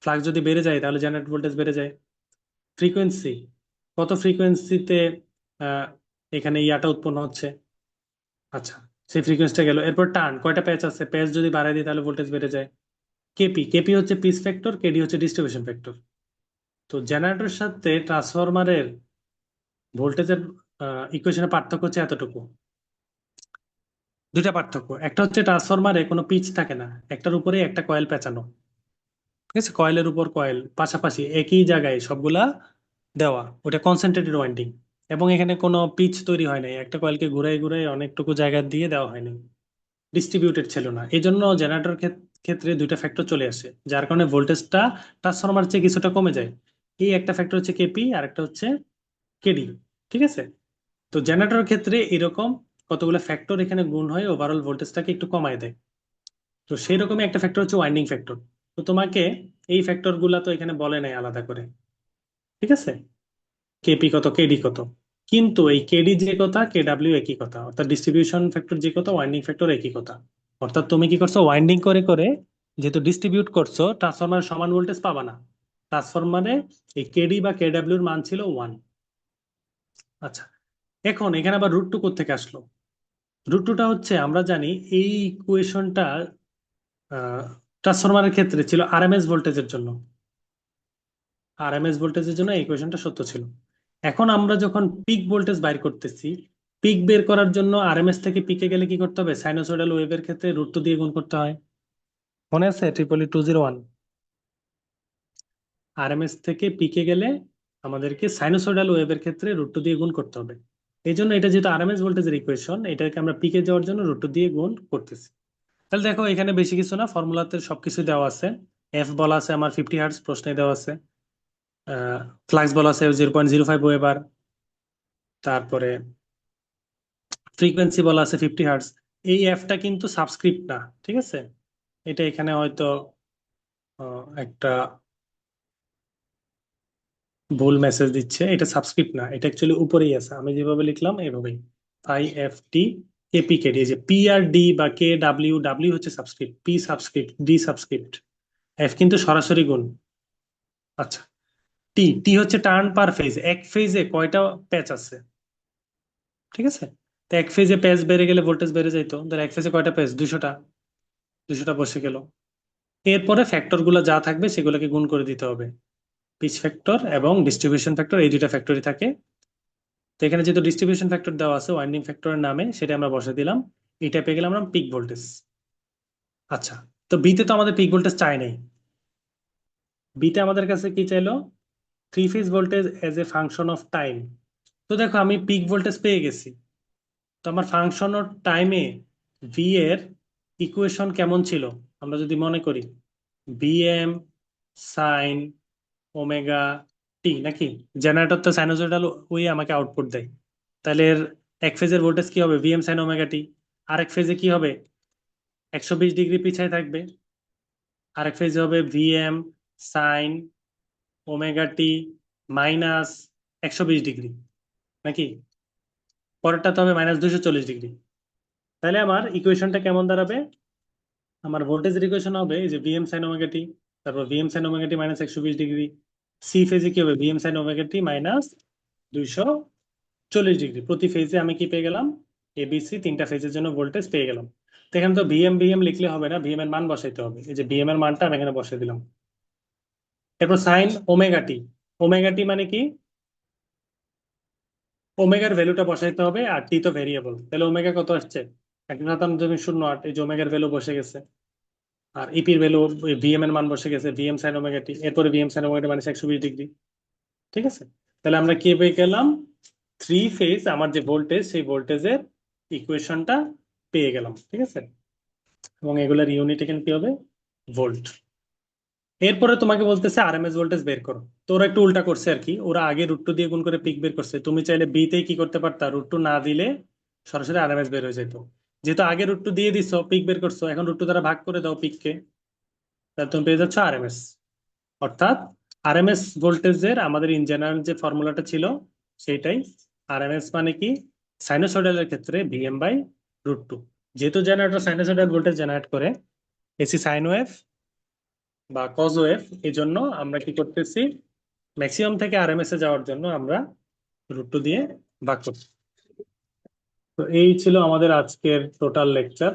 ফ্লাক্স যদি বেড়ে যায় তাহলে জেনারেট ভোল্টেজ বেড়ে যায়। ফ্রিকোয়েন্সি, কত ফ্রিকোয়েন্সিতে এখানে ইয়াটা উৎপন্ন হচ্ছে। আচ্ছা, সেই ফ্রিকোয়েন্সিটা গেল। এরপর টার্ন, কয়টা প্যাচ আছে, প্যাচ যদি বাড়ায় দিই তাহলে ভোল্টেজ বেড়ে যায়। কেপি, কেপি হচ্ছে পিচ ফ্যাক্টর, কেডি হচ্ছে ডিস্ট্রিবিউশন ফ্যাক্টর। তো জেনারেটরের সাথে ট্রান্সফরমারের ভোল্টেজের ইকুয়েশনের পার্থক্য হচ্ছে এতটুকু। দুইটা পার্থক্য, একটা হচ্ছে ট্রান্সফরমারে কোনো পিচ থাকে না, একটার উপরে একটা কয়েল পেঁচানো, ঠিক আছে? কয়েলের উপর কয়েল পাশাপাশি একই জায়গায় সবগুলা দেওয়া, ওটা কনসেন্ট্রেটেড ওয়াইন্ডিং, এবং এখানে কোনো পিচ তৈরি হয় নাই, একটা কয়েলকে ঘুরাই ঘুরাই অনেকটুকু জায়গা দিয়ে দেওয়া হয়নি, ডিস্ট্রিবিউটেড ছিল না। এই জন্য জেনারেটর ক্ষেত্রে দুইটা ফ্যাক্টর চলে আসে, যার কারণে ভোল্টেজটা ট্রান্সফরমার চেয়ে কিছুটা কমে যায়। এই একটা ফ্যাক্টর হচ্ছে কেপি আর একটা হচ্ছে কেডি, ঠিক আছে? তো জেনারেটরের ক্ষেত্রে এরকম কতগুলো ফ্যাক্টর এখানে গুণ হয়ে ওভারঅল ভোল্টেজটাকে একটু কমায় দেয়। তো সেই রকমই একটা ফ্যাক্টর হচ্ছে ওয়াইন্ডিং ফ্যাক্টর। তো তোমাকে এই ফ্যাক্টর গুলা তো এখানে বলে নাই আলাদা করে, ঠিক আছে? কেপি কত, কেডি কত, কিন্তু এই কেডি যে কথা, কেডাব্লিউ একই কথা, অর্থাৎ ডিস্ট্রিবিউশন ফ্যাক্টর যে কথা, ওয়াইন্ডিং ফ্যাক্টর একই কথা। অর্থাৎ তুমি কি করছো, ওয়াইন্ডিং করে করে যেহেতু ডিস্ট্রিবিউট করছো, ট্রান্সফরমার সমান ভোল্টেজ পাবা না। ট্রান্সফরমারে এই কেডি বা কেডাব্লিউর মান ছিল 1। আচ্ছা, এখন এখানে আবার √2 কোত্থেকে আসলো? √2টা হচ্ছে আমরা জানি এই ইকুয়েশনটা ট্রান্সফরমারের ক্ষেত্রে ছিল আরএমএস ভোল্টেজের জন্য। আরএমএস ভোল্টেজের জন্য এই ইকুয়েশনটা সত্য ছিল। এখন আমরা যখন পিক ভোল্টেজ বাইর করতেছি, পিক বের করার জন্য আরএমএস থেকে পিকে গেলে কি করতে হবে? সাইনোসয়েডাল ওয়েভের ক্ষেত্রে √2 দিয়ে গুণ করতে হয়। মনে আছে? 20201। আরএমএস থেকে পিকে গেলে আমাদেরকে সাইনোসয়েডাল ওয়েভের ক্ষেত্রে √2 দিয়ে গুণ করতে হবে। এই জন্য এটা যেহেতু আরএমএস ভোল্টেজের ইকুয়েশন, এটাকে আমরা পিকে যাওয়ার জন্য √2 দিয়ে গুণ করতেছি। তাহলে দেখো এখানে বেশি কিছু না, ফর্মুলাতে সবকিছু দেওয়া আছে। এফ বলা আছে আমার 50 হার্টজ, প্রশ্নে দেওয়া আছে। ফ্লাক্স বলা আছে 0.05 ওয়েবার। তারপরে ফ্রিকোয়েন্সি বলা আছে 50 হার্টজ। এই এফটা কিন্তু সাবস্ক্রিপ্ট না, ঠিক আছে? এটা এখানে হয়তো একটা ভুল মেসেজ দিচ্ছে, এটা সাবস্ক্রিপ্ট না, এটা অ্যাকচুয়ালি উপরেই আছে, আমি যেভাবে লিখলাম এভাবেই। Phi F T KP KD, যে পি আর ডি বা কে ডাব্লিউ, ডাব্লিউ হচ্ছে subscript, P subscript, D subscript, F কিন্তু সরাসরি গুণ। আচ্ছা, টি, টি হচ্ছে টার্ন পার ফেজ, এক ফেজে কয়টা প্যাচ আছে, ঠিক আছে? তো এক ফেজে প্যাচ বেড়ে গেলে ভোল্টেজ বেড়ে যাইতো, ধর এক ফেজে কয়টা প্যাচ, 200টা, 200টা বসে গেল। এরপরে ফ্যাক্টর গুলো যা থাকবে সেগুলোকে গুণ করে দিতে হবে। পিচ ফ্যাক্টর এবং ডিস্ট্রিবিউশন ফ্যাক্টর, এই দুইটা ফ্যাক্টরই থাকে। তো এখানে যেহেতু ডিস্ট্রিবিউশন ফ্যাক্টর দেওয়া আছে ওয়াইন্ডিং ফ্যাক্টরের নামে, সেটা আমরা বসে দিলাম। এটা পেয়ে গেলাম আমরা পিক ভোল্টেজ। আচ্ছা, তো বিতে তো আমাদের পিক ভোল্টেজ চাই নাই। বিতে আমাদের কাছে কি চাইলো? Three phase voltage as a function of time. তো দেখো আমি পিক ভোল্টেজ পেয়ে গেছি। তো আমার ফাংশন অফ টাইমে ভি এর ইকুয়েশন কেমন ছিল আমরা যদি মনে করি, ভিএম সাইন ওমেগা টি, নাকি? জেনারেটর তো সাইনোসয়েডাল ওই আমাকে আউটপুট দেয়, তাহলে এর এক ফেজের ভোল্টেজ কি হবে? VM sine omega t. আরেক ফেজে কি হবে? 120 ডিগ্রি পিছায় থাকবে। আরেক ফেজে হবে VM sine omega t minus 120 degree, নাকি? পরেরটা তো হবে -240 ডিগ্রি। তাহলে আমার ইকুয়েশনটা কেমন দাঁড়াবে? আমার ভোল্টেজের ইকুয়েশন হবে এই যে ভিএম সাইন ওমেগা টি, তারপর VM sine omega t -120 degree. C ফেজে কি হবে? VM sine omega t -240 degree. প্রতি ফেজে আমি কি পেয়ে গেলাম? এবিসি তিনটা ফেজের জন্য ভোল্টেজ পেয়ে গেলাম। তো এখানে তো ভিএম লিখলে হবে না, ভিএম এর মান বসাইতে হবে। এই যে ভিএম এর মানটা আমি এখানে বসাই দিলাম। এরপর sine omega t. Omega t মানে কি? ওমেগার ভ্যালুটা বসাইতে হবে, আর টি তো ভেরিয়েবল। তাহলে ওমেগা কত আসছে? 1.08। এই যে ওমেগার ভ্যালু বসে গেছে, আর ইপির ভ্যালু ভিএম এর মান বসে গেছে, ভিএম সাইন ওমেগা টি। এরপরে ভিএম সাইন ওমেগা টি মানে 120 ডিগ্রি। ঠিক আছে, তাহলে আমরা কি পেয়ে গেলাম? থ্রি ফেজ আমার যে ভোল্টেজ, সেই ভোল্টেজের ইকুয়েশনটা পেয়ে গেলাম। ঠিক আছে, এবং এগুলোর ইউনিট এখানে কি হবে? ভোল্ট। এরপরে তোমাকে বলতেছে আরএমএস ভোল্টেজ বের করো। তো ওরা একটু উল্টা করছে আর কি, ওরা আগে √2 দিয়ে গুণ করে পিক বের করছে। তুমি চাইলে বি তে কি করতে পারতা, √2 না দিলে সরাসরি আরএমএস বের হয়ে যেত। যেহেতু আগে √2 দিয়ে দিছো, পিক বের করছো, এখন √2 দ্বারা ভাগ করে দাও পিককে, তাহলে তুমি পেয়ে যাচ্ছ আরএমএস। অর্থাৎ আরএমএস ভোল্টেজের আমাদের ইন জেনারেল যে ফর্মুলাটা ছিল সেইটাই। আরএমএস মানে কি? সাইনোসয়েডালের ক্ষেত্রে Vm/√2। যেহেতু জেনারেটর সাইনোসয়েডাল ভোল্টেজ জেনারেট করে, এসি সাইন ওয়েভ বা কজ ওয়েভ, এই জন্য আমরা কি করতেছি, ম্যাক্সিমাম থেকে আরএমএস এ যাওয়ার জন্য আমরা √2 দিয়ে ভাগ করছি। তো এই ছিল আমাদের আজকের টোটাল লেকচার।